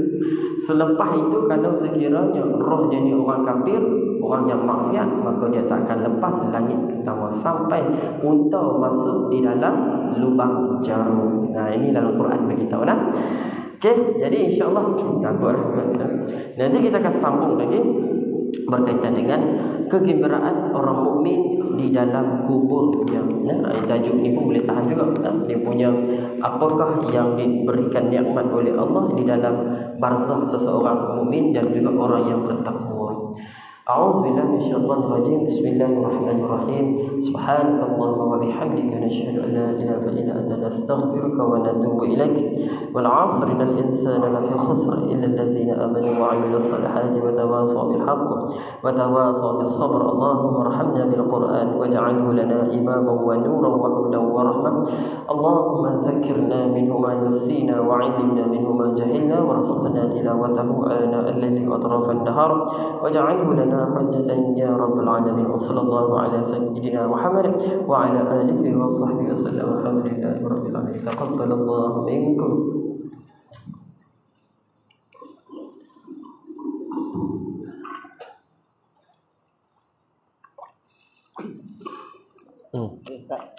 Selepas itu, kalau sekiranya roh dia ni orang kafir, orang yang maksiat, maka dia tak akan lepas langit pertama sampai unta masuk di dalam lubang jarum. Ini dalam Quran beritahu lah. Okey, jadi insya-Allah nanti kita akan sambung lagi berkaitan dengan kegembiraan orang mukmin di dalam kubur dia. Tajuk ni pun boleh tahan juga. Dia punya apakah yang diberikan nikmat oleh Allah di dalam barzakh seseorang mukmin dan juga orang yang bertakwa. A'udzubillahi minasyaitonir rajim. Bismillahirrahmanirrahim. Subhanakallahumma wa bihamdika nashhadu an la ilaha illa anta nastaghfiruka wa natubu ilaik. Wal 'asri innal insana lafi khusr illa allazina amanu wa 'amilus solihati wa tawassaw bil haqq wa tawassaw bis sabr. Allahumma arhamna bil Qur'an waj'alhu lana imaman wa nuran wa hudan wa rahmah. Allahumma ذكرنا منه ما نسينا وعلمنا منه ما جهلنا وارزقنا تلاوته آناء الليل وأطراف النهار واجعله لنا حجة يا رب العالمين. وصلى الله على سيدنا محمد وعلى آله وصحبه وسلم. الحمد لله رب العالمين. تقبل الله منكم.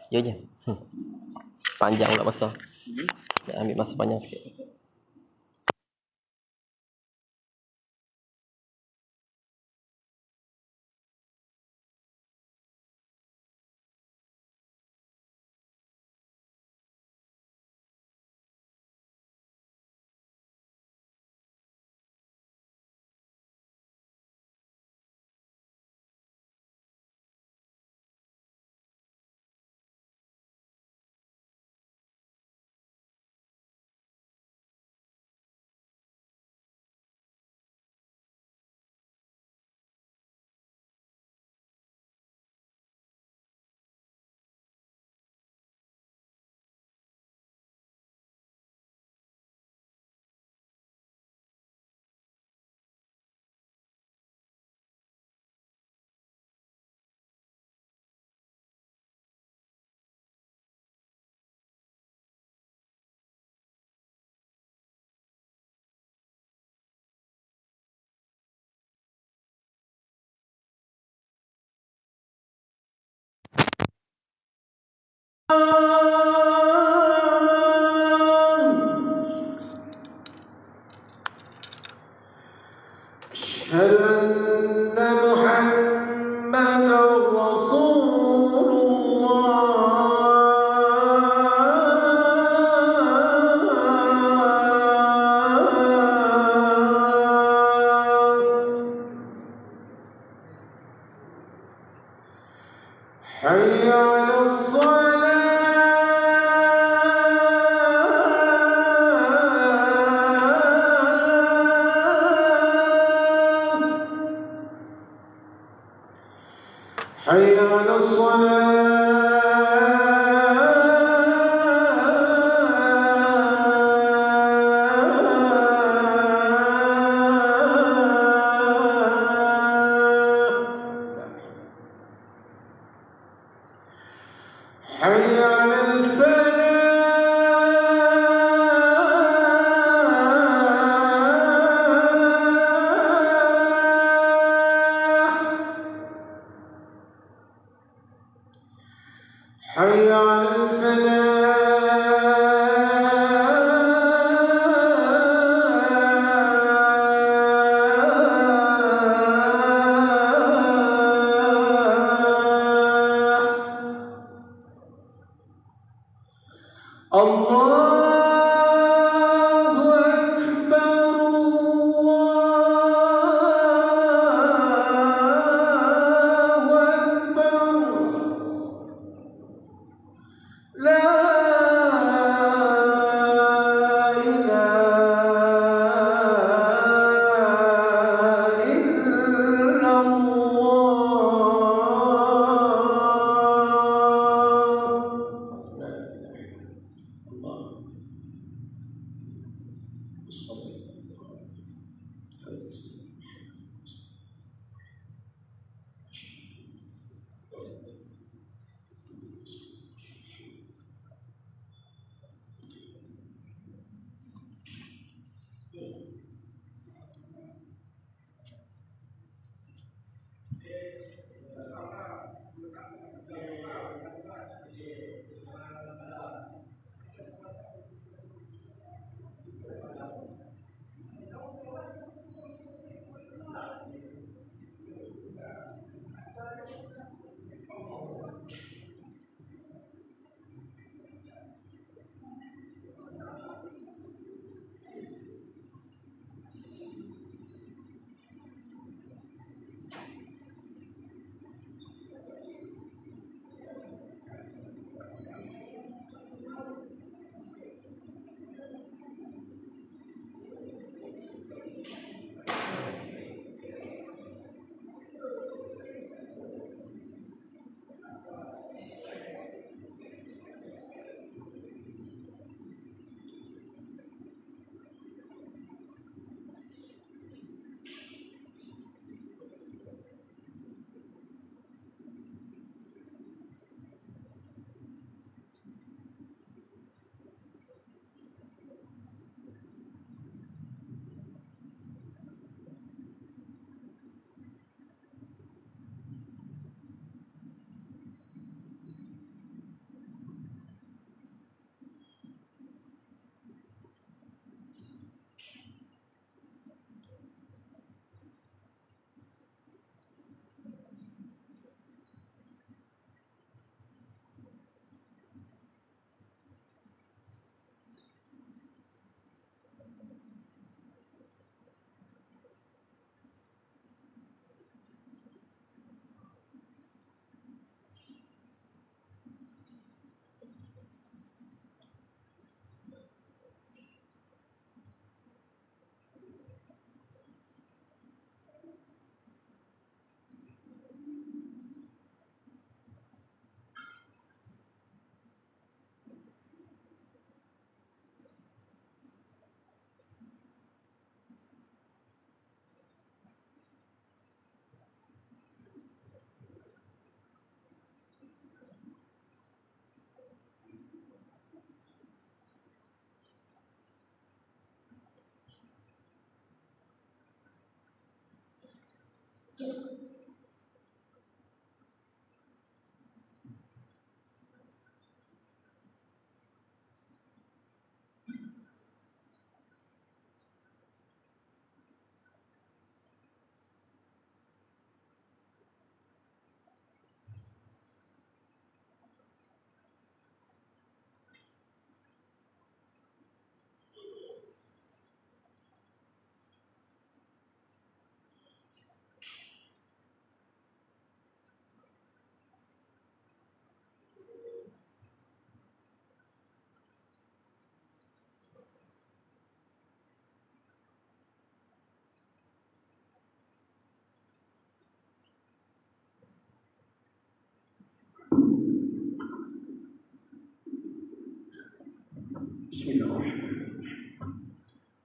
Ya je. Panjang pula masa. Nak ambil masa panjang sikit.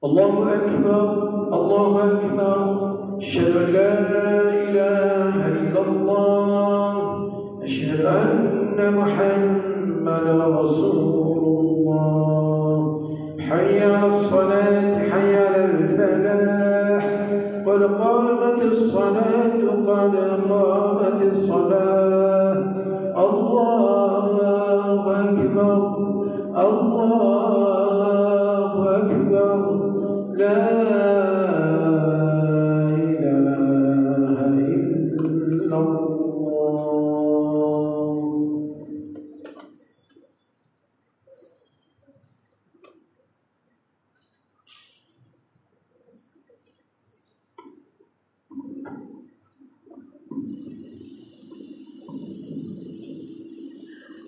الله أكبر الله أكبر أشهد أن لا إله إلا الله أشهد أن محمدا رسول الله حي على الصلاة حي على الفلاح قد قامت الصلاة قد قامت الصلاة الله أكبر الله أكبر لا إله إلا الله.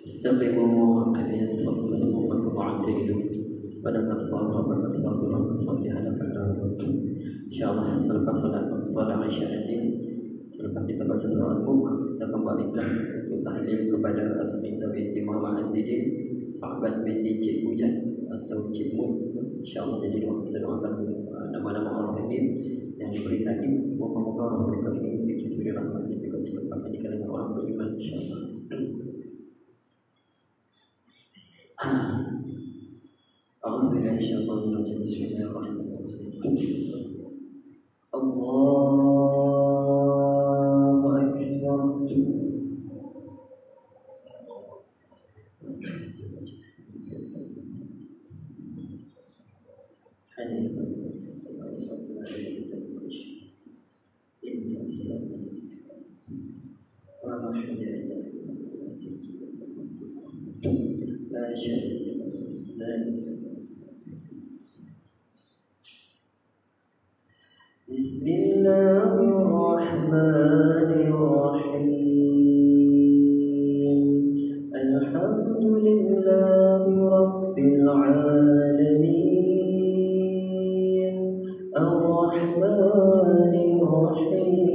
استقيموا kalian sallallahu alaihi pada bersama ala pada insyaallah selepas salat Isya nanti selepas kita baca doa kita kembalikan untuk tahlil kepada Asminah binti Muhammad Azidin sahabat binti Cik Hujan atau Cik Mut. InsyaAllah jadi doa kita doakan nama-nama orang ini yang diberi tadi. Moga-moga orang mereka ini dicuri rahmat juga ditempatkan di kalangan orang beriman insyaAllah. أعوذ بالله من الشيطان الرجيم بسم الله الرحمن الرحيم الله أكبر لا شريك له بسم الله الرحمن الرحيم الحمد لله رب العالمين الرحمن الرحيم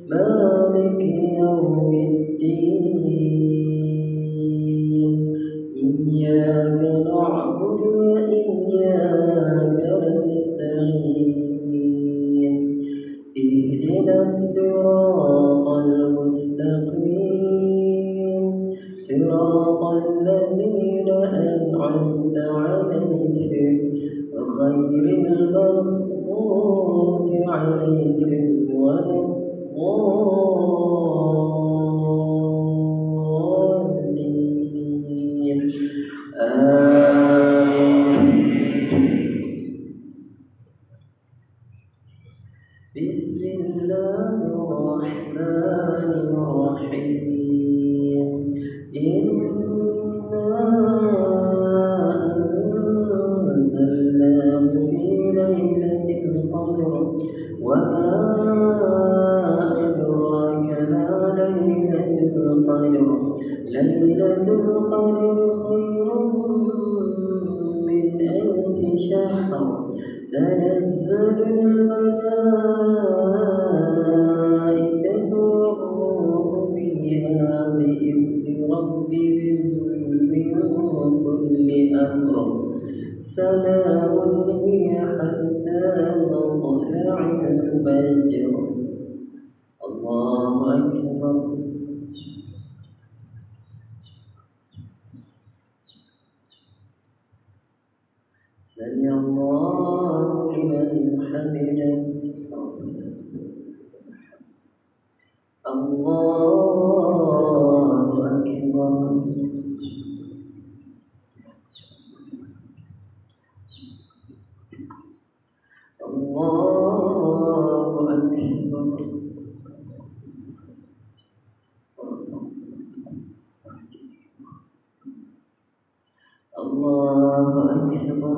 مالك يوم الدين إياك نعبد وإياك نستعين اهدنا الصراط المستقيم صراط الذين أنعمت عليهم غير المغضوب عليهم ولا الضالين بسم الله الرحمن الرحيم إنا أنزلناه في ليلة القدر وما أدراك ما ليلة القدر ليلة القدر خير من ألف شهر تنزل الملائكة والروح فيها بإذن ربهم من كل أمر سلام هي حتى مطلع الفجر الله أكبر سمع الله لمن حمده الله أكبر الله أكبر الله أكبر الله أكبر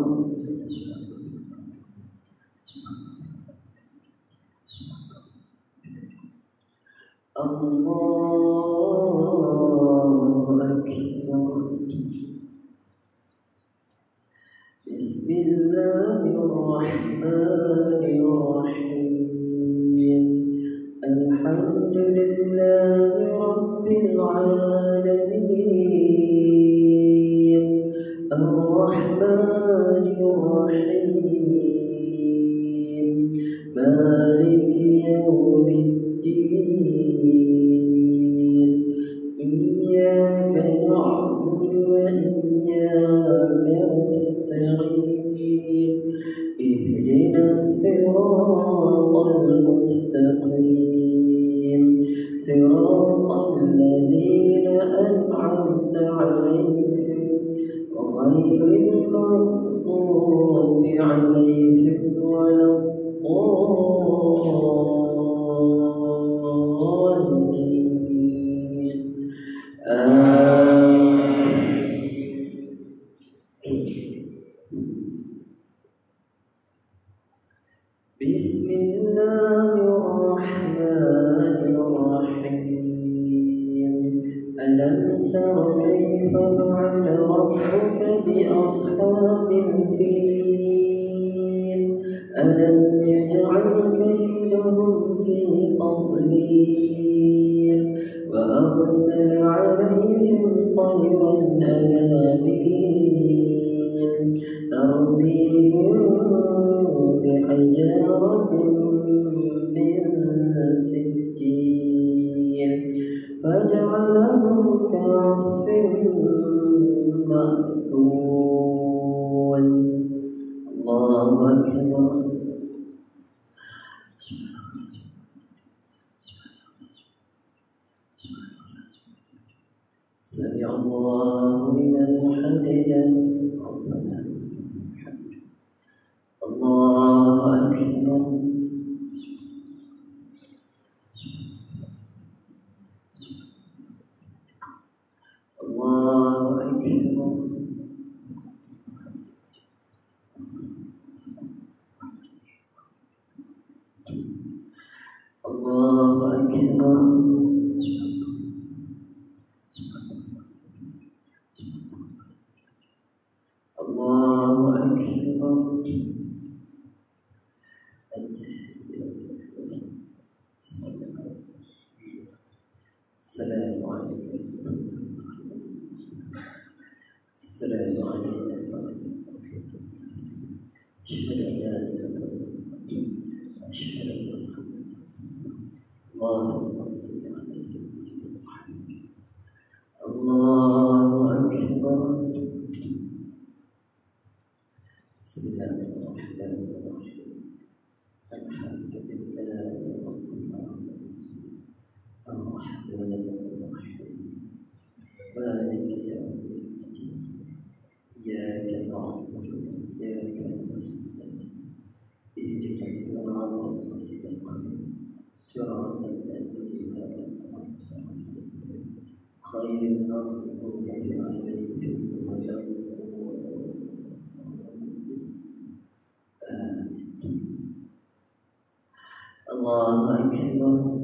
بسم الله الرحمن الرحيم الحمد لله رب العالمين وإياك نستعين اهدنا الصراط المستقيم صراط الذين أنعمت عليهم غير المغضوب عليهم ولا الضالين بسم الله الرحمن الرحيم ألم تر كيف فعل ربك بأصحاب الفيل ألم يجعل كيدهم في تضليل وأرسل عليهم طيرا أبابيل ترميهم بحجارة من سجيل فجعلهم كعصف مأكول الله أكبر سمع الله لمن حمده ربنا الله أكبر الله أكبر الله أكبر الله أكبر السلام عليكم السلام عليكم أشهد أن لا إله إلا الله أشهد أن محمدا رسول الله اللهم صل على سيدنا محمد الله أكبر بسم الله الرحمن الرحيم الحمد لله رب العالمين الرحمن الرحيم مالك يوم الدين إياك نعبد وإياك نستعين اهدنا الصراط المستقيم صراط الذين أنعمت عليهم غير المغضوب عليهم ولا الله أكبر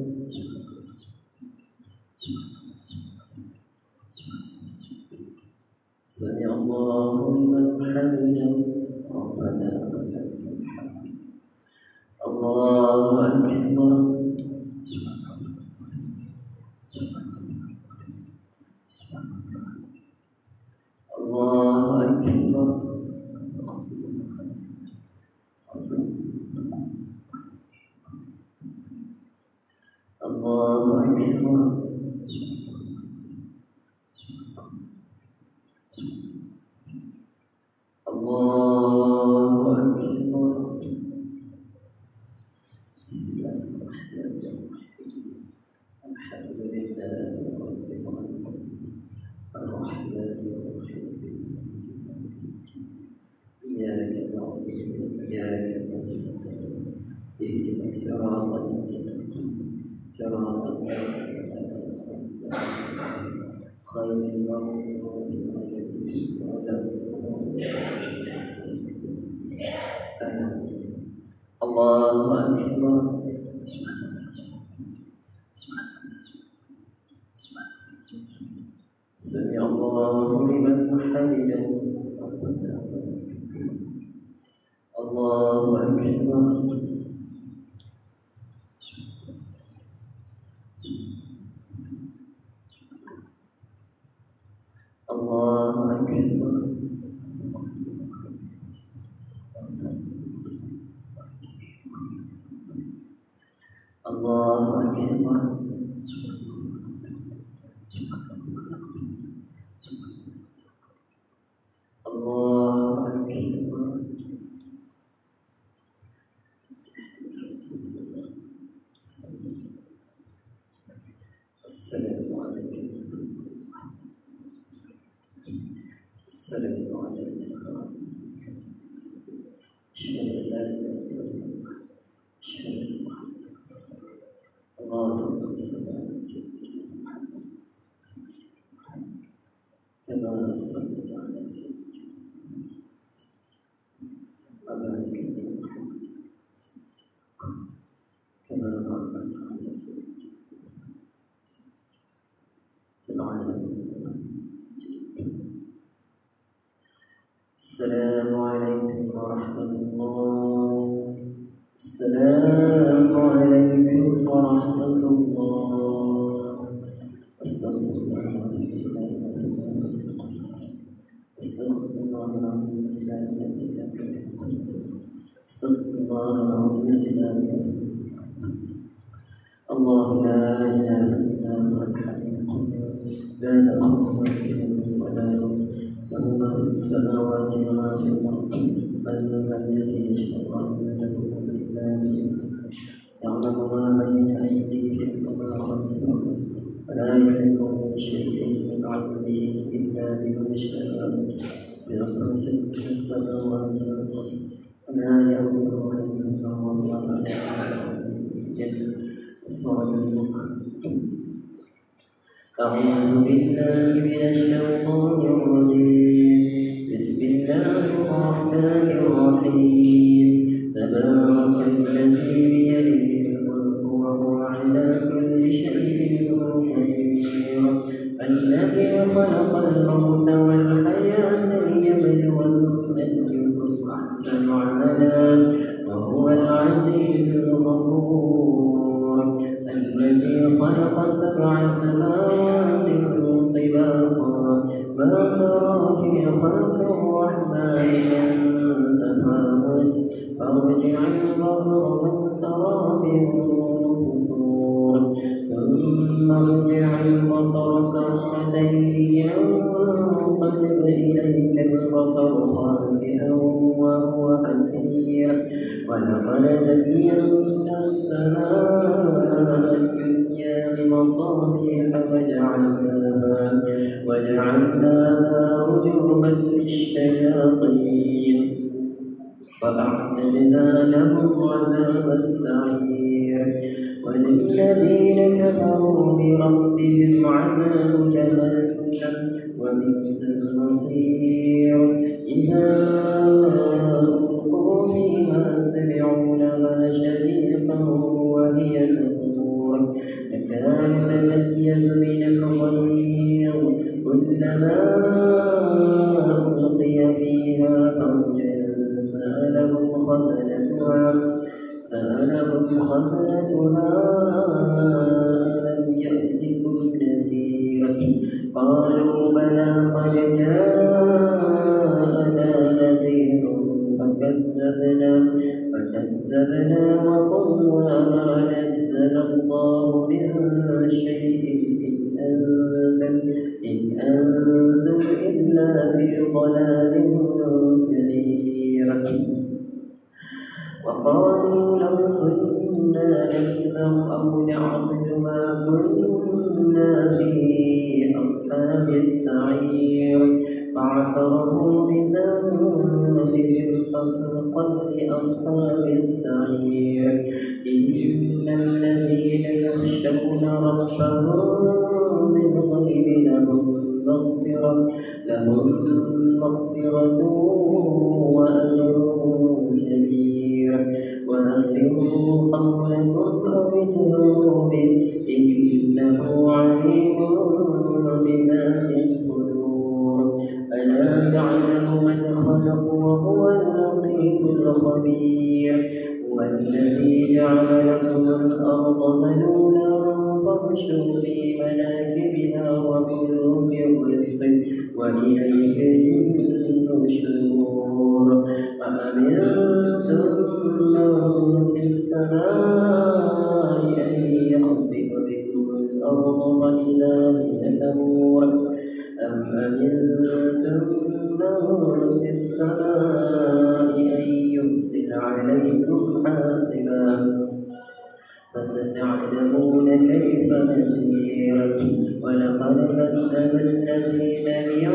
سمع الله لمن حمده ربنا ولك الحمد الله أكبر الله أكبر الله أكبر الله أكبر بسم الله الرحمن الرحيم الحمد لله رب العالمين الرحمن الرحيم إياك نعبد وإياك نستعين اهدنا الصراط المستقيم صراط الذين أنعمت عليهم غير المغضوب عليهم ولا الله أكبر سمع الله لمن حمده ربنا الله أكبر الله أكبر الله أكبر السلام عليكم ورحمة الله. السلام عليكم ورحمة الله. أستغفر الله العظيم. أستغفر الله العظيم. أستغفر الله العظيم. الله لا إله إلا هو الحي القيوم لا تأخذه سنة ولا نوم له ما في السماوات وما في الأرض من ذا الذي يشفع عنده إلا بإذنه يعلم ما بين أيديهم وما خلفهم ولا يحيطون بشيء من علمه إلا بما شاء وسع كرسيه السماوات والأرض ولا يؤوده حفظهما والله أعوذ بالله من الشيطان الرجيم. بسم الله الرحمن الرحيم. تبارك الذي بيده الملك وهو على كل شيء قدير. الذي خلق الموت والحياة ليبلوكم أيكم أحسن عملا وهو العزيز الغفور. الذي خلق 7 سماوات طباقا ما ترى في خلق الرحمن من تفاوت فارجع البصر هل ترى من فطور ثم ارجع البصر كرتين ينقلب إليك البصر خاسئا وهو حسير. ولقد زينا السماء الدنيا بمصابيح وجعلناها رجوما للشياطين وأعتدنا لهم عذاب السعير. وللذين كفروا بربهم عذاب جهنم وبئس المصير. إذا ألقوا فيها سمعوا لها شهيقا وهي تفور تكاد تميز من الغيظ كلما ألقي فيها فوج سألهم خزنتها ألم يأتكم نذير قالوا بلى قد جاءنا نذير فكذبنا وقلنا ما نزل الله من شيء إن أنتم إلا في ضلال كبير. وقالوا لو كنا نسمع أو نعقل ما كنا في أصحاب السعير. فاعترفوا بذنبهم فسوقا لأصحاب السعير. إن الذين يخشون ربهم بالغيب لهم مغفرة وأجر كبير. وأسروا قولكم أو اجهروا به إنه عليم بذات الصدور. ألا يعلم من خلق وهو اللطيف الخبير. هو الذي جعل لكم الأرض ذلولا فامشوا في مناكبها وكلوا من رزقه وإليه النشور. أأمنتم من في السماء أن يخسف بكم الأرض فإذا هي تمور أم أمنتم من في السماء أن يرسل عليكم حاصبا فستعلمون كيف نذير. ولقد كذب الذين من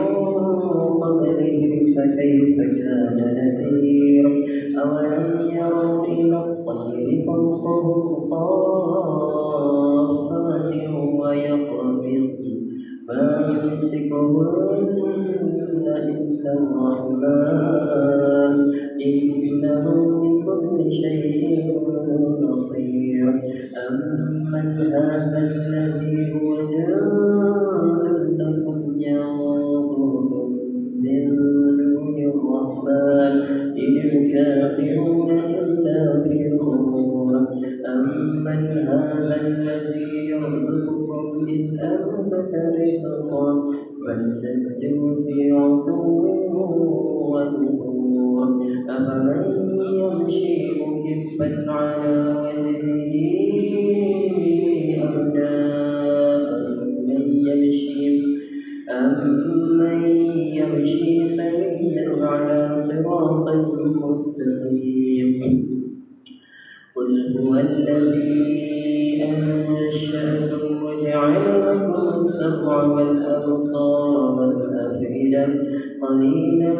قبلهم كيف كان نذير أولم يروا إلى الطير فوقهم صافات ويقبض ما يمسكهن إلا الرحمن إنه بكل شيء بصير أمن هذا الذي هو جند لكم ينصركم من دون الرحمن إن الكافرون إلا في غرور أمن هذا الذي يرزقكم إن أمسك رزقا بل لجوا في عتو ونفور أفمن يمشي مكبا على وجهه أهدى أمن يمشي سويا على صراط مستقيم قل هو الذي أنشأكم وجعل لكم السمع والأبصار والأفئدة قليلا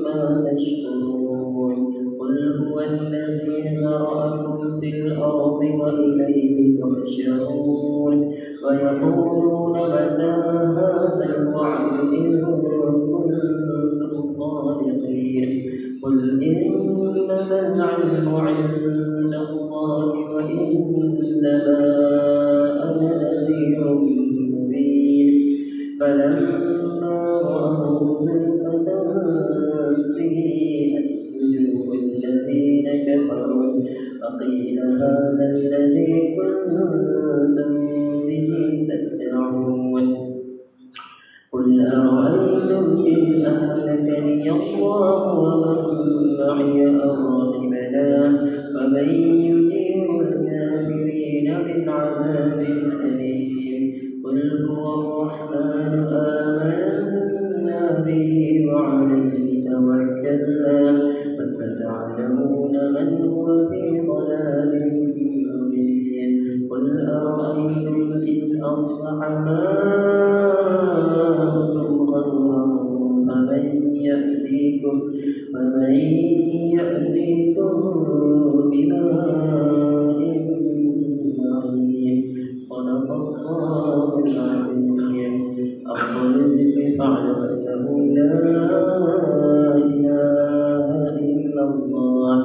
ما تشكرون قل هو الذي ذرأكم في الأرض وإليه تحشرون ويقولون متى هذا الوعد إن كنتم صادقين قل إنما العلم عند الله وإنما أنا نذير مبين فلما رأوا زلفة سيئت وجوه الذين كفروا وقيل هذا الذي كنتم به تدعون قل أرأيتم إن أهلكني الله ومن معي أو رحمنا فمن يجير الكافرين من عذاب أليم قل هو الرحمن آمنا به وعليه توكلنا فستعلمون من هو في ضلال مبين قل أرأيتم إن أصبح ماؤكم غورا فمن يأتيكم بماء معين صدق الله العظيم أفضل الذكر فاعلم أنه لا إله إلا الله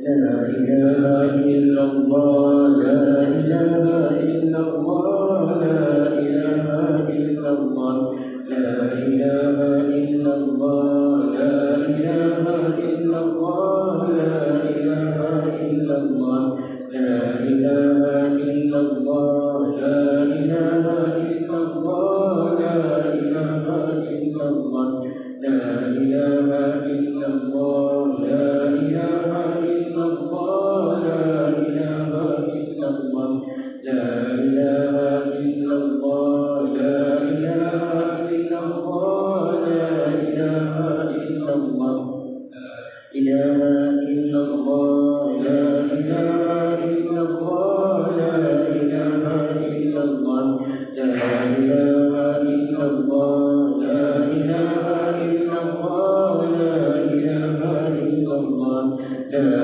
لا إله إلا الله لا إله إلا الله لا إله إلا الله لا إله إلا الله لا إله إلا الله لا إله إلا الله لا إله إلا الله لا إله إلا الله لا إله إلا الله لا إله إلا الله لا إله إلا الله لا إله إلا الله لا إله إلا الله لا إله إلا الله لا إله إلا الله إله إلا الله لا إله إلا الله لا إله إلا الله لا إله إلا الله لا إله إلا الله لا إله إلا الله لا